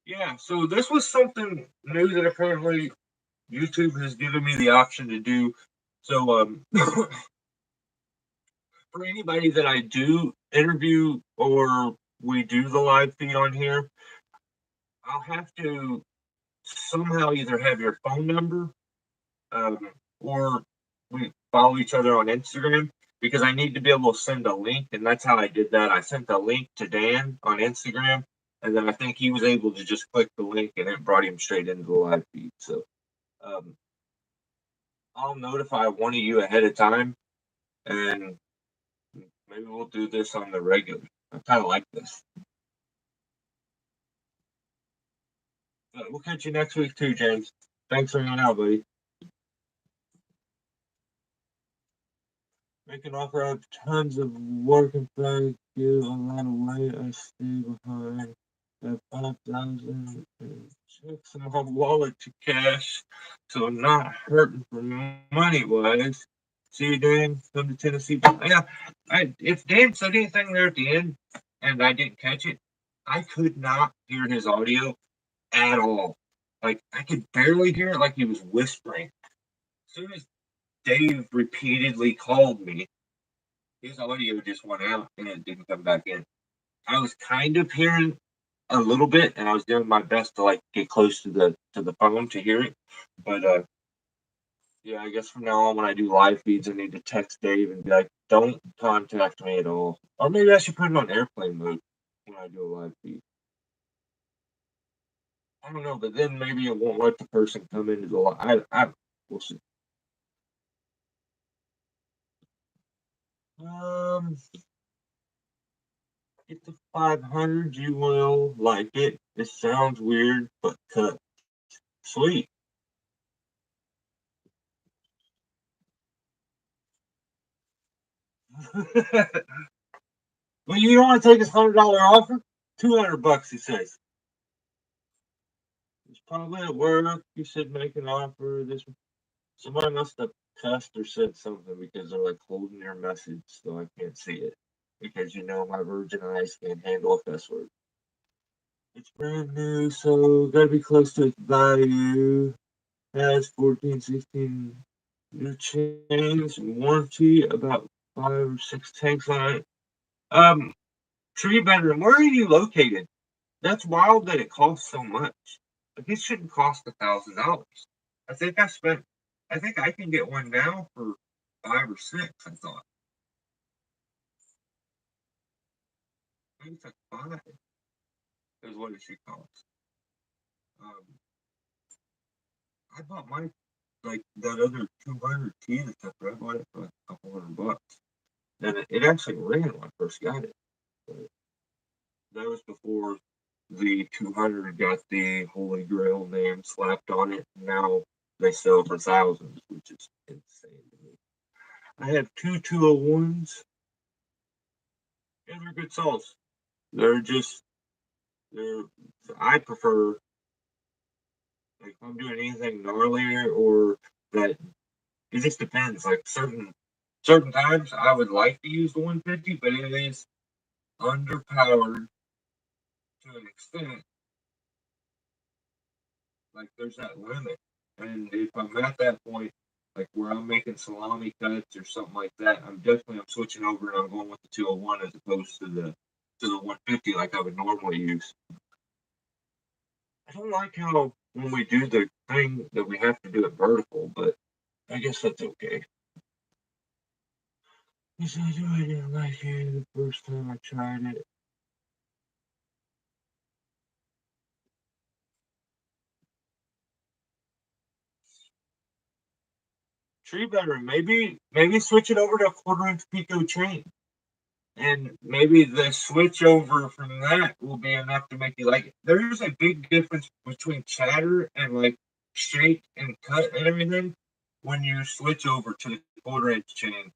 Yeah, so this was something new that apparently YouTube has given me the option to do. So for anybody that I do interview or we do the live feed on here, I'll have to somehow either have your phone number um, or we follow each other on Instagram because I need to be able to send a link, and that's how I did that. I sent a link to Dan on Instagram, and then I think he was able to just click the link, and it brought him straight into the live feed. So um, I'll notify one of you ahead of time, and maybe we'll do this on the regular. I kind of like this. But we'll catch you next week too, James. Thanks for hanging out, buddy. Making offer of tons of work and play, give a lot of weight. I stay behind. Have 5,000 checks in my wallet to cash, so I'm not hurting for money wise. See you, Dan. Come to Tennessee. Yeah, if Dan said anything there at the end and I didn't catch it, I could not hear his audio at all. Like I could barely hear it, like he was whispering. As soon as Dave repeatedly called me, his audio just went out and it didn't come back in. I was kind of hearing a little bit, and I was doing my best to like get close to the phone to hear it. But yeah, I guess from now on when I do live feeds, I need to text Dave and be like, "Don't contact me at all." Or maybe I should put it on airplane mode when I do a live feed. I don't know, but then maybe it won't let the person come into the live. We'll see. Um, get the 500, you will like it. It sounds weird, but cut. Sweet. Well, you don't want to take his $100 offer? $200, he says. It's probably at work. You should make an offer. This somebody must have cussed or said something because they're like holding your message, so I can't see it. Because my virgin eyes can't handle a cuss word. It's brand new, so gotta be close to its value. Has 14, 16 new chains, warranty, about 5 or 6 tanks on it. Tree bedroom, where are you located? That's wild that it costs so much. Like it shouldn't cost $1,000. I think I can get one now for 5 or 6. I thought maybe it's like 5 is what it should cost. Um, I bought mine like that other 200T that's up there. I bought it for like a couple $100, and it actually ran when I first got it. But that was before the 200 got the Holy Grail name slapped on it. Now they sell for thousands, which is insane to me. I have two 201s. Yeah, they're good saws. They're just they're. I prefer like if I'm doing anything gnarlier or that. It just depends. Like certain times I would like to use the 150, but it is underpowered to an extent. Like there's that limit, and if I'm at that point, like where I'm making salami cuts or something like that, I'm switching over and I'm going with the 201 as opposed to the 150 like I would normally use. I don't like how when we do the thing that we have to do it vertical, but I guess that's okay. Yes, I do. I didn't like it the first time I tried it. Tree better. Maybe switch it over to a 1/4 inch Pico chain. And maybe the switch over from that will be enough to make you like it. There's a big difference between chatter and like shake and cut and everything when you switch over to the 1/4 inch chain.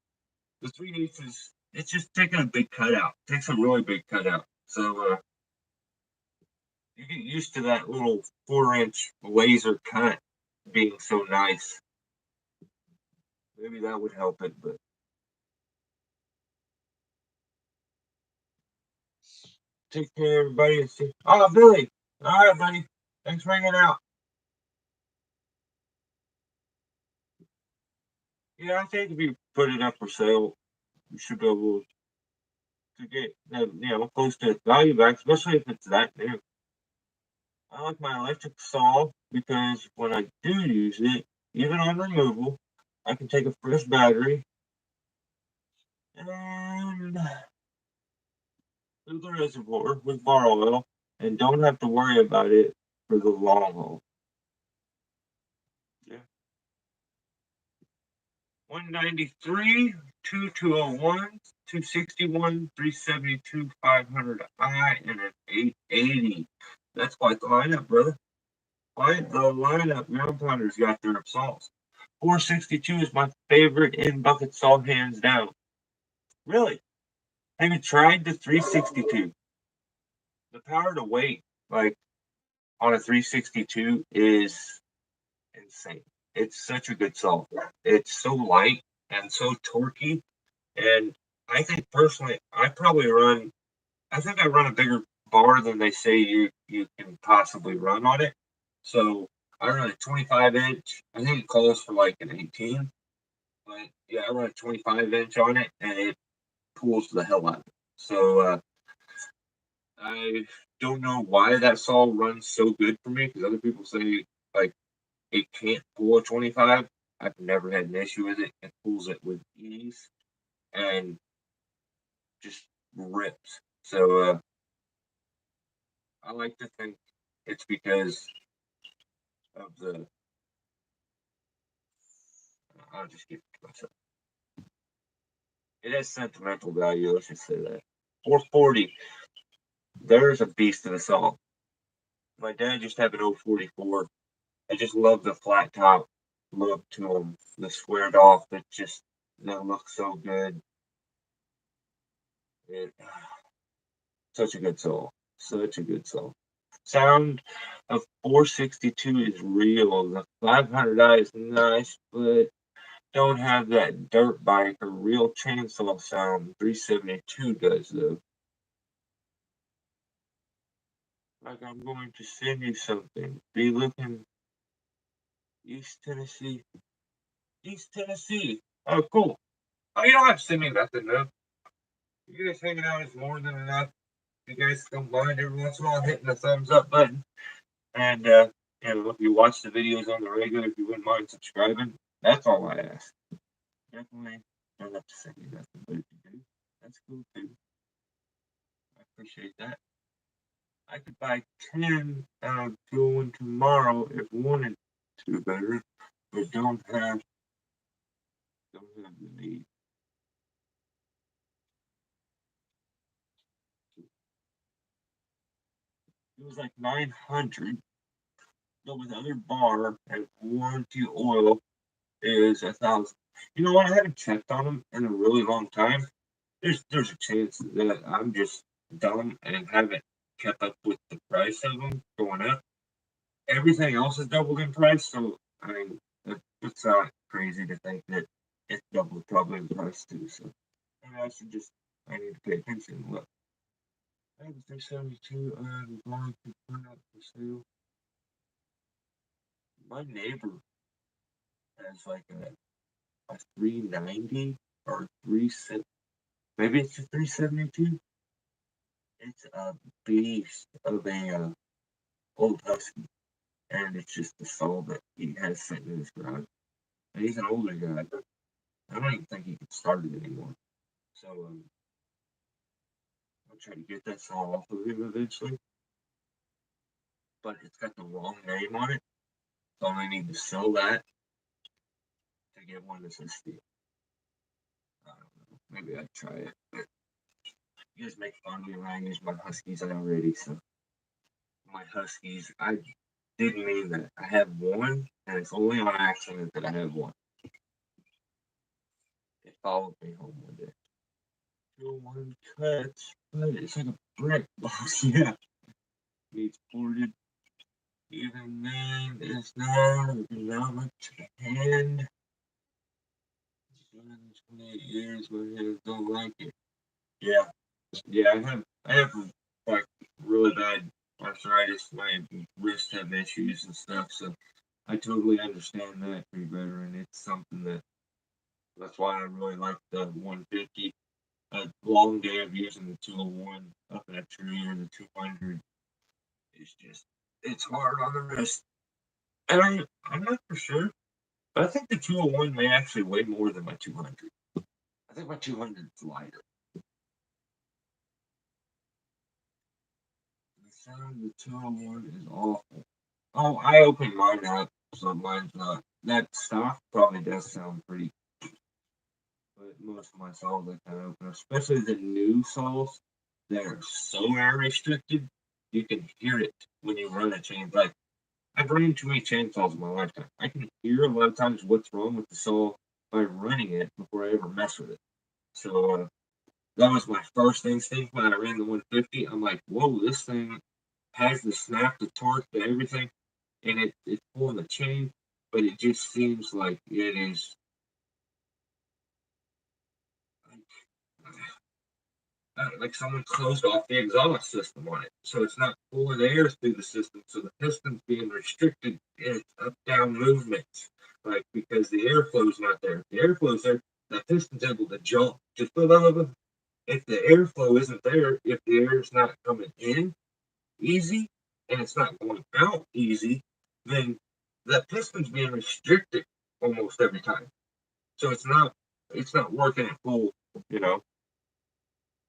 The 3/8 is it's just taking a big cutout. It takes a really big cutout. So you get used to that little 4-inch laser cut being so nice. Maybe that would help it, but take care, everybody. And see. Oh, Billy. All right, buddy. Thanks for hanging out. Yeah, I think if you put it up for sale, you should be able to get close to its value back, especially if it's that new. I like my electric saw because when I do use it, even on removal, I can take a fresh battery and fill the reservoir with bar oil and don't have to worry about it for the long haul. Yeah. 193, 2201, 261, 372, 500i, and an 880. That's quite the lineup, brother. Quite the lineup. Ground Pounders got their assaults. 462 is my favorite in bucket saw, hands down. Really? Have you tried the 362? The power to weight, like on a 362, is insane. It's such a good saw. It's so light and so torquey. And I think personally, I think I run a bigger bar than they say you can possibly run on it. So I run a 25-inch. I think it calls for like an 18, but yeah, I run a 25-inch on it, and it pulls the hell out of it. So I don't know why that saw runs so good for me because other people say like it can't pull a 25. I've never had an issue with it. It pulls it with ease and just rips. So I like to think it's because of the. I'll just keep it to myself. It has sentimental value. Let's just say that. 440. There's a beast of a saw. My dad just had an 044. I just love the flat top look to them. The squared off. That looks so good. It, such a good soul. Such a good soul. Sound of 462 is real. The 500i is nice, but don't have that dirt bike or real chainsaw sound 372 does, though. Like, I'm going to send you something. Be looking East Tennessee. East Tennessee. Oh, cool. Oh, you don't have to send me nothing, though. You guys hanging out is more than enough. You guys don't mind every once in a while hitting the thumbs up button. And, if you watch the videos on the regular, if you wouldn't mind subscribing, that's all I ask. Definitely don't have to send you nothing, but if you do, that's cool too. I appreciate that. I could buy 10 going tomorrow if wanted to better, but don't have the need. It was like 900, but with other bar and warranty oil is 1,000. You know what? I haven't checked on them in a really long time. There's a chance that I'm just dumb and haven't kept up with the price of them going up. Everything else is doubled in price, so I mean it's not crazy to think that it's doubled probably in price too. So I need to pay attention and look. I have a 372 I'm going to put up for sale. My neighbor has like a 390 or 370. Maybe it's a 372. It's a beast of a old husky, and it's just the soul that he has sitting in his garage. And he's an older guy, but I don't even think he can start it anymore. So I'll try to get that saw off of him eventually. But it's got the wrong name on it, so I need to sell that to get one that's a steal. I don't know. Maybe I'd try it. But you guys make fun of me when I use my huskies already, so my huskies, I didn't mean that. I have one, and it's only on accident that I have one. It followed me home one day. One cuts, but it's like a brick box, yeah. Needs ported. Even then, it's not much to the hand. 28 years, my hands don't like it. Yeah, I have like really bad arthritis. My wrist have issues and stuff, so I totally understand that, pretty better, and it's something that's why I really like the 150. A long day of using the 201 up in a tree or the 200 is just, it's hard on the wrist. And I'm not for sure, but I think the 201 may actually weigh more than my 200. I think my 200 is lighter. The sound of the 201 is awful. Oh, I opened mine up, so mine's not. That stock probably does sound pretty, but most of my saws I kind of open, especially the new saws. They're so air restricted, you can hear it when you run a chain. Like, I've run too many chainsaws in my lifetime. I can hear a lot of times what's wrong with the saw by running it before I ever mess with it. So that was my first instinct when I ran the 150. I'm like, whoa, this thing has the snap, the torque, the everything, and it's pulling the chain, but it just seems like it is like someone closed off the exhaust system on it. So it's not pulling air through the system. So the piston's being restricted in its up down movements. Like, because the airflow's not there. If the airflow's there, the piston's able to jump. Just blah, blah, blah, blah. If the airflow isn't there, if the air's not coming in easy and it's not going out easy, then that piston's being restricted almost every time. So it's not working at full,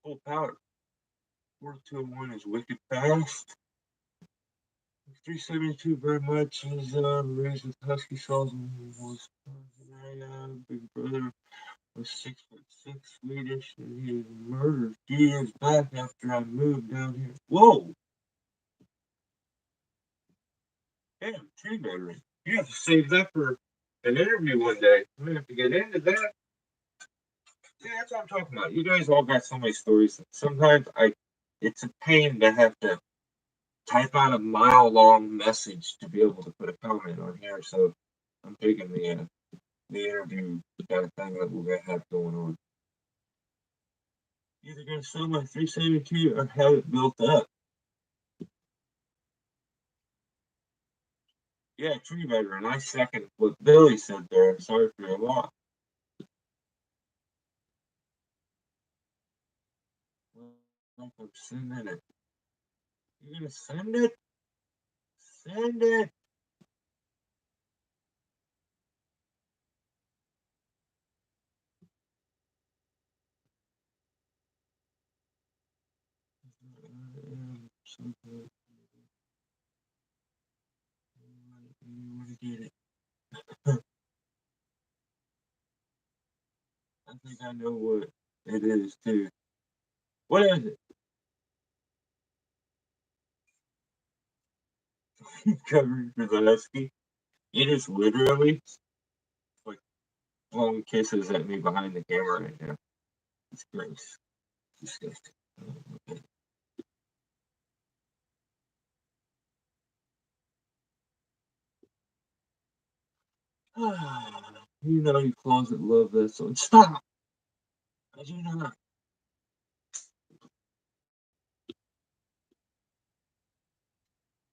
full power. 421 is wicked fast. 372 very much is raised with husky saws and was big brother was 6'6" Swedish and he was murdered a few years back after I moved down here. Whoa! Damn, tree veteran. You have to save that for an interview one day. I'm gonna have to get into that. See, that's what I'm talking about. You guys all got so many stories. Sometimes it's a pain to have to type out a mile-long message to be able to put a comment on here. So I'm taking the interview kind of thing that we're gonna have going on. Either gonna sell my 372 or have it built up. Yeah, tree veteran. I second what Billy said there. Sorry for your loss. I'm sending it. You're gonna send it? Send it. Get it. I think I know what it is too. What is it? Covering for the husky. It is literally like blowing kisses at me behind the camera right now. It's gross. Disgusting. Okay. You know you closet love this, so stop. I do not.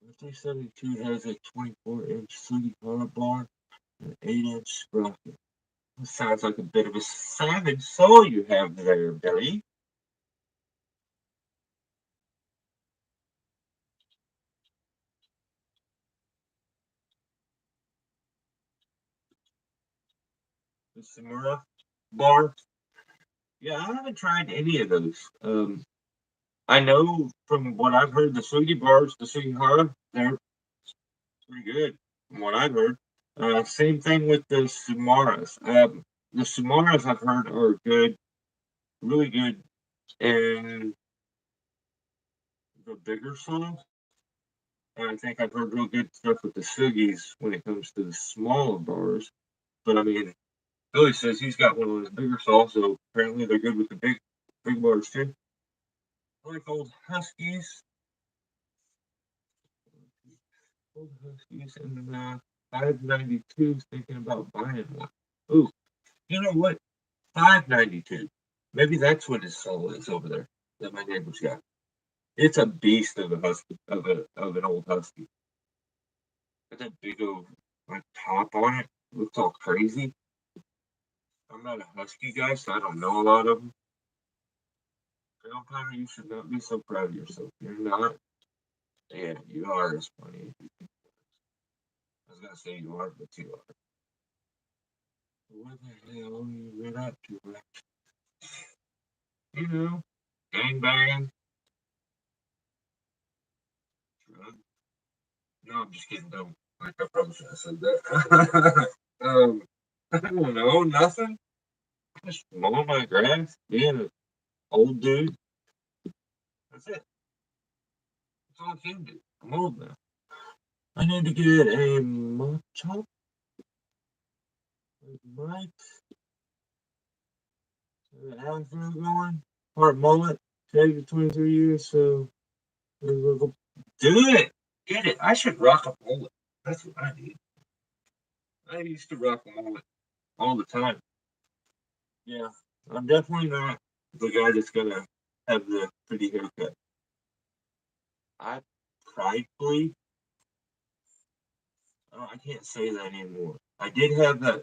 The 372 has a 24-inch Sugi power bar and an 8-inch sprocket. It sounds like a bit of a savage soul you have there, Billy. The Samura bar. Yeah, I haven't tried any of those. I know from what I've heard, the Sugi bars, the Sugi Hara, they're pretty good from what I've heard. Same thing with the Sumaras. The Sumaras I've heard are good, really good in the bigger songs. And I think I've heard real good stuff with the Sugis when it comes to the smaller bars. But I mean, Billy says he's got one of those bigger saws, so apparently they're good with the big bars too. I like old Huskies, and 592 thinking about buying one. Ooh, you know what? 592. Maybe that's what his soul is over there that my neighbor's got. It's a beast of a husky of an old husky. Got that big old like top on it. Looks all crazy. I'm not a husky guy, so I don't know a lot of them. Girl Power, you should not be so proud of yourself. You're not. Yeah, you are. It's funny. I was gonna say you are, but you are. What the hell are you been up to, Rex? You know, gangbang. Drug. No, I'm just kidding. Don't. Like I probably should have said that. I don't know. Nothing. Just mowing my grass, being an old dude. That's it. That's all I can do. I'm old now. I need to get a mop chop. Mike. Afro going. Part mullet. Shaved for 23 years, so do it. Get it. I should rock a mullet. That's what I need. I used to rock a mullet all the time. Yeah, I'm definitely not the guy that's gonna have the pretty haircut. I pridefully, I can't say that anymore. I did have that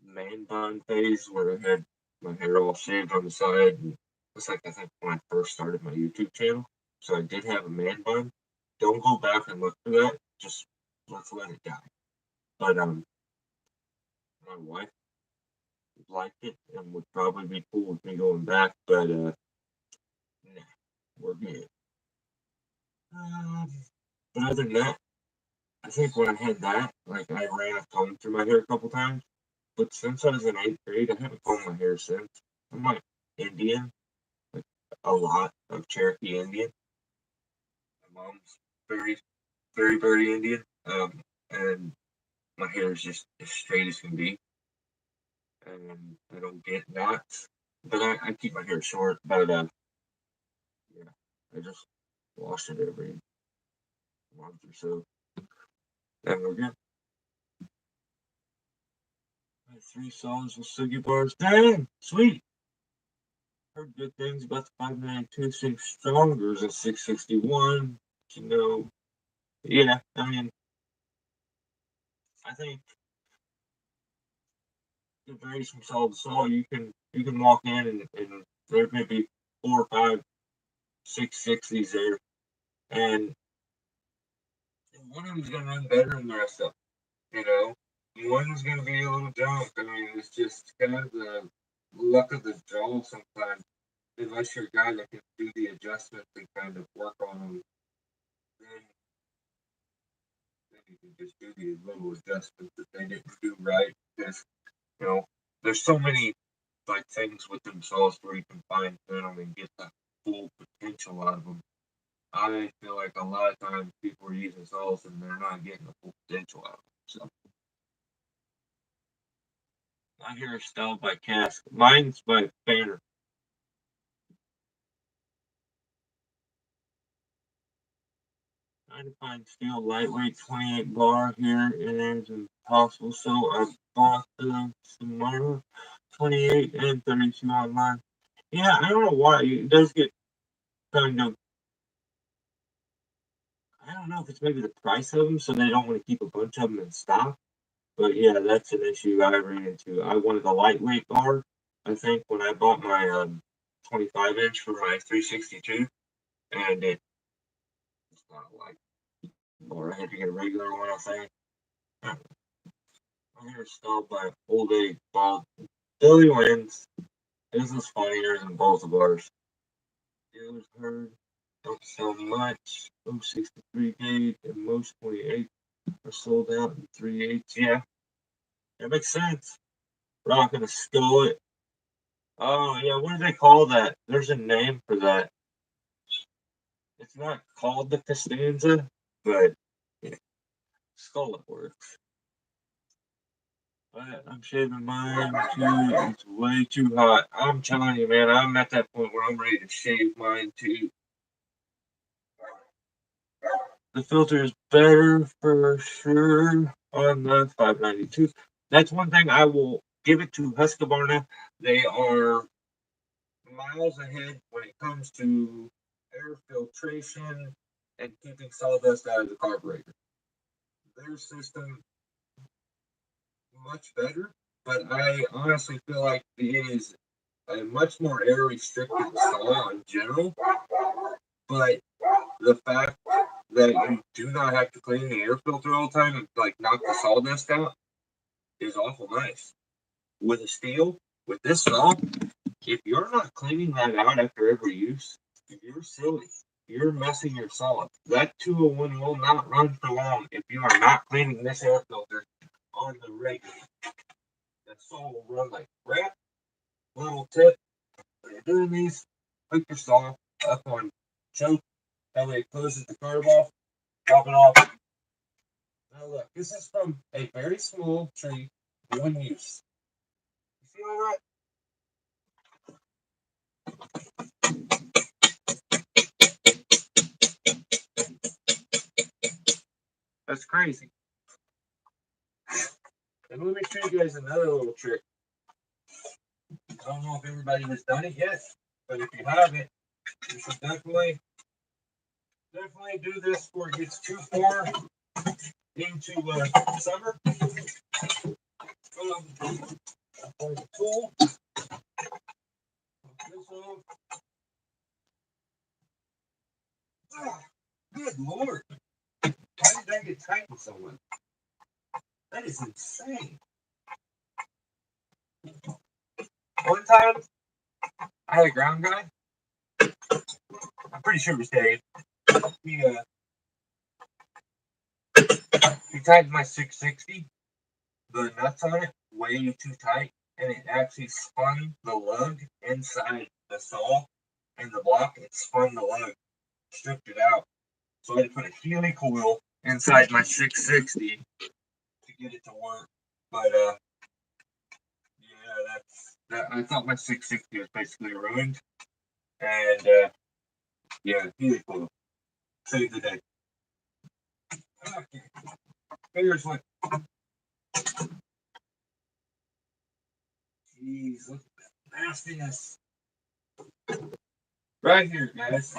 man bun phase where I had my hair all shaved on the side. And it's like I think when I first started my YouTube channel. So I did have a man bun. Don't go back and look for that. Just let's let it die. But my wife liked it and would probably be cool with me going back. But nah, we're good. But other than that, I think when I had that, like I ran a comb through my hair a couple times. But since I was in 8th grade, I haven't combed my hair since. I'm like Indian, like a lot of Cherokee Indian. My mom's very Indian. And my hair is just as straight as can be. and I don't get knots. But I keep my hair short. But yeah, I just wash it every month or so, and we're good. 3 songs with Sugi bars. Dang, sweet. Heard good things about the 592. Seems stronger than 661. You know, yeah. I mean, I think it varies from saw to saw. You can walk in and there may be 4, 5, 660s there, and one of them's gonna run better than the rest of them. You know, one's gonna be a little junk. I mean, it's just kind of the luck of the draw sometimes. Unless you're a guy that can do the adjustments and kind of work on them, then you can just do the little adjustments that they didn't do right. Because there's so many like things with themselves where you can fine tune them and get the full potential out of them. I feel like a lot of times people are using saws and they're not getting the full potential out of them. So I hear a style by Cask. Mine's by Banner. Trying to find steel lightweight 28 bar here is impossible. So I bought the Samara 28 and 32 online. Yeah, I don't know why. It does get kind of. I don't know if it's maybe the price of them, so they don't want to keep a bunch of them in stock. But yeah, that's an issue I ran into. I wanted a lightweight bar. I think when I bought my 25-inch for my 362, and it's not a light bar. I had to get a regular one, I think. I'm here stalled by old age bald. Billy wins. This is funnier than both of ours. Dealers heard don't sell much. 063 gauge and most 28 are sold out in 3/8. Yeah, that makes sense. Rocking a skillet. Oh yeah, what do they call that? There's a name for that. It's not called the Costanza, but yeah, skillet works. But I'm shaving mine too. It's way too hot. I'm telling you, man, I'm at that point where I'm ready to shave mine too. The filter is better for sure on the 592. That's one thing I will give it to Husqvarna. They are miles ahead when it comes to air filtration and keeping sawdust out of the carburetor. Their system much better, but I honestly feel like it is a much more air restricted saw in general. But the fact that you do not have to clean the air filter all the time and like knock the sawdust out is awful nice. With a steel, with this saw, if you're not cleaning that out after every use, you're silly. You're messing your saw up. That 201 will not run for long if you are not cleaning this air filter on the regular. That saw will run like crap. Little tip: when you're doing these, put your saw up on choke. That way it closes the carb off. Drop it off. Now look, this is from a very small tree, one use. You see all that? That's crazy. And let me show you guys another little trick. I don't know if everybody has done it yet, but if you haven't, you should definitely do this before it gets too far into summer. The tool. This off. Oh, good Lord. Why did that get tightened so much? That is insane. One time, I had a ground guy. I'm pretty sure it was Dave. He tightened my 660. The nuts on it way too tight, and it actually spun the lug inside the saw and the block. It spun the lug, stripped it out. So I had to put a Healy coil inside my 660 to get it to work. But yeah, I thought my 660 was basically ruined. And yeah, really cool. Saved the day. Okay. Here's what. Jeez, look at that nastiness. Right here, guys.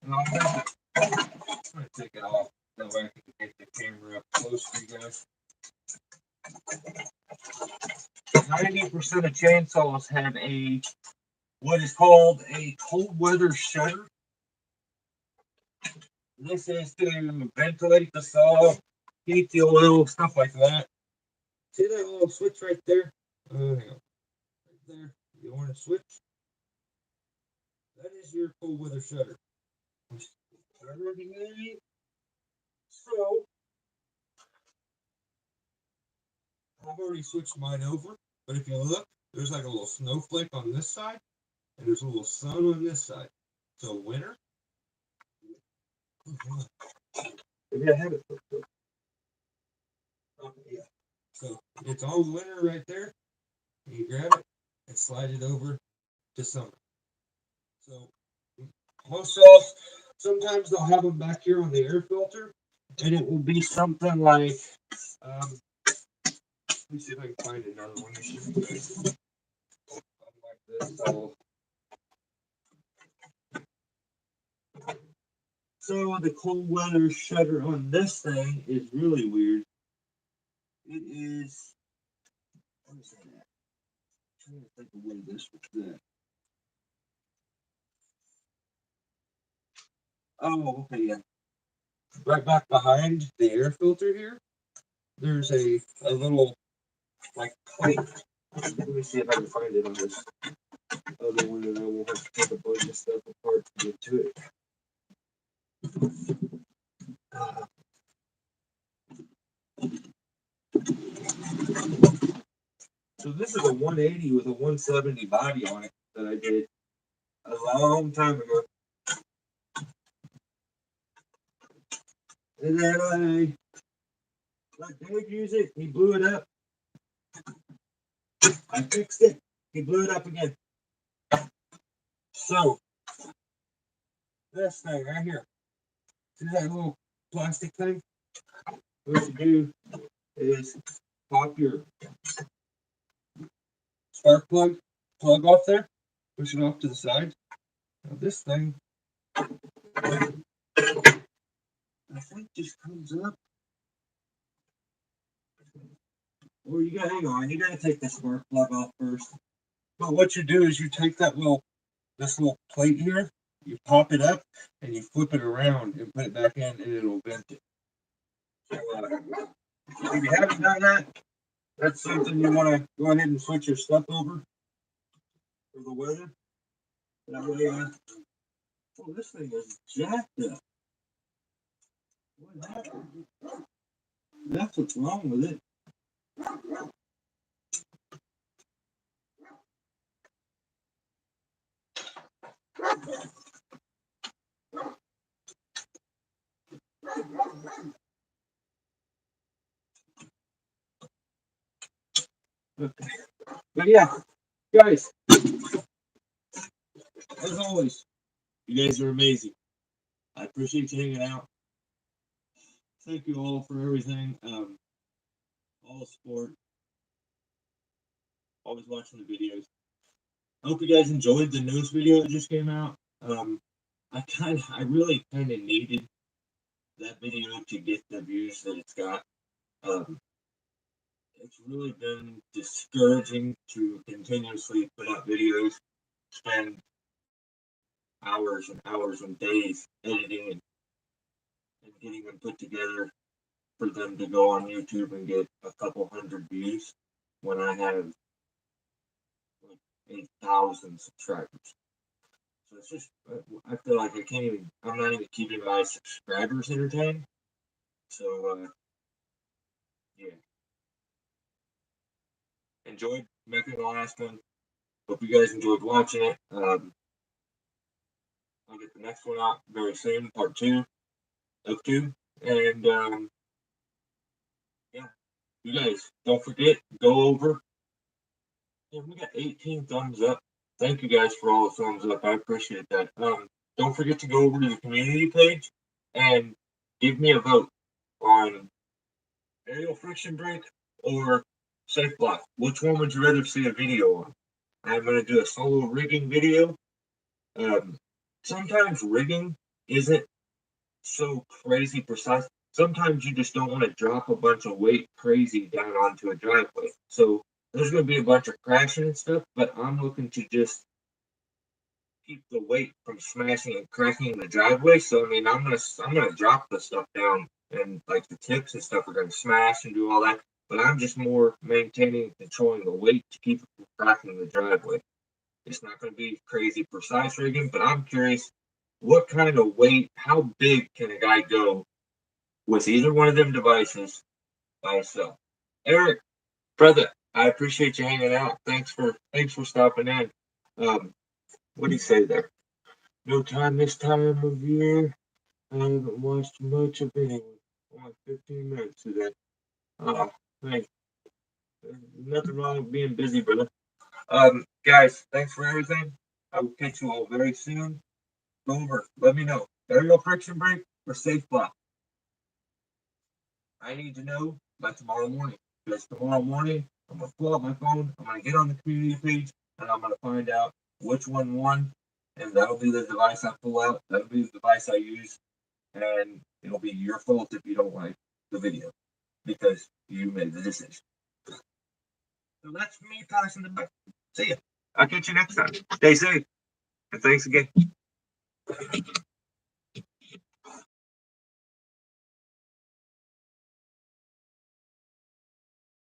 And I'm gonna take it off. That way I can get the camera up close for you guys. 90% of chainsaws have a what is called a cold weather shutter. This is to ventilate the saw, heat the oil, stuff like that. See that little switch right there? Right there. You want to switch? That is your cold weather shutter. So I've already switched mine over, but if you look, there's like a little snowflake on this side, and there's a little sun on this side. So winter. Maybe I have it. Okay, yeah. So it's all winter right there. You grab it and slide it over to summer. So most saws, sometimes they'll have them back here on the air filter, and it will be something like, let me see if I can find another one. Like this. So the cold weather shutter on this thing is really weird. It is. What is that? I'm trying to think of what this was that. Oh, okay, yeah. Right back behind the air filter here, there's a little like plate. Let me see if I can find it on this other one, and I won't have to take a bunch of stuff apart to get to it. So this is a 180 with a 170 body on it that I did a long time ago. And then I let Dave use it. He blew it up. I fixed it. He blew it up again. So this thing right here. See that little plastic thing? What you do is pop your spark plug off there, push it off to the side. Now this thing, I think, just comes up. Or you gotta hang on. You gotta take the spark plug off first. But what you do is you take this little plate here, you pop it up, and you flip it around and put it back in, and it'll vent it. So, if you haven't done that, that's something you want to go ahead and switch your stuff over for the weather. That way, oh, this thing is jacked up. What happened? That's what's wrong with it. Okay. But yeah, guys, as always, you guys are amazing. I appreciate you hanging out. Thank you all for everything. All the support. Always watching the videos. I hope you guys enjoyed the news video that just came out. I really kind of needed that video to get the views that it's got. It's really been discouraging to continuously put out videos, spend hours and hours and days editing and getting them put together for them to go on YouTube and get a couple hundred views when I have like 8,000 subscribers. So it's just, I feel like I'm not even keeping my subscribers entertained. So, yeah. Enjoyed making the last one. Hope you guys enjoyed watching it. I'll get the next one out very soon, part 2 of 2. And, yeah. You guys, don't forget, go over, Yeah, we got 18 thumbs up. Thank you guys for all the thumbs up. I appreciate that. Don't forget to go over to the community page and give me a vote on aerial friction brake or safe block. Which one would you rather see a video on? I'm going to do a solo rigging video. Sometimes rigging isn't so crazy precise. Sometimes you just don't want to drop a bunch of weight crazy down onto a driveway. So there's going to be a bunch of crashing and stuff, but I'm looking to just keep the weight from smashing and cracking the driveway. So I mean, I'm gonna drop the stuff down, and like the tips and stuff are gonna smash and do all that. But I'm just more maintaining and controlling the weight to keep it from cracking the driveway. It's not gonna be crazy precise rigging, but I'm curious, what kind of weight, how big can a guy go with either one of them devices by itself? Eric, brother, I appreciate you hanging out. Thanks for stopping in. What do you say there? No time this time of year. I haven't watched much of anyone. Only 15 minutes today. Hey, there's nothing wrong with being busy, brother. Guys, thanks for everything. I will catch you all very soon. Go over. Let me know. Aerial friction brake or safe block? I need to know by tomorrow morning. Because tomorrow morning, I'm going to pull out my phone, I'm going to get on the community page, and I'm going to find out which one won. And that'll be the device I pull out. That'll be the device I use. And it'll be your fault if you don't like the video because you made the decision. So that's me passing the buck. See ya. I'll catch you next time. Stay safe. And thanks again.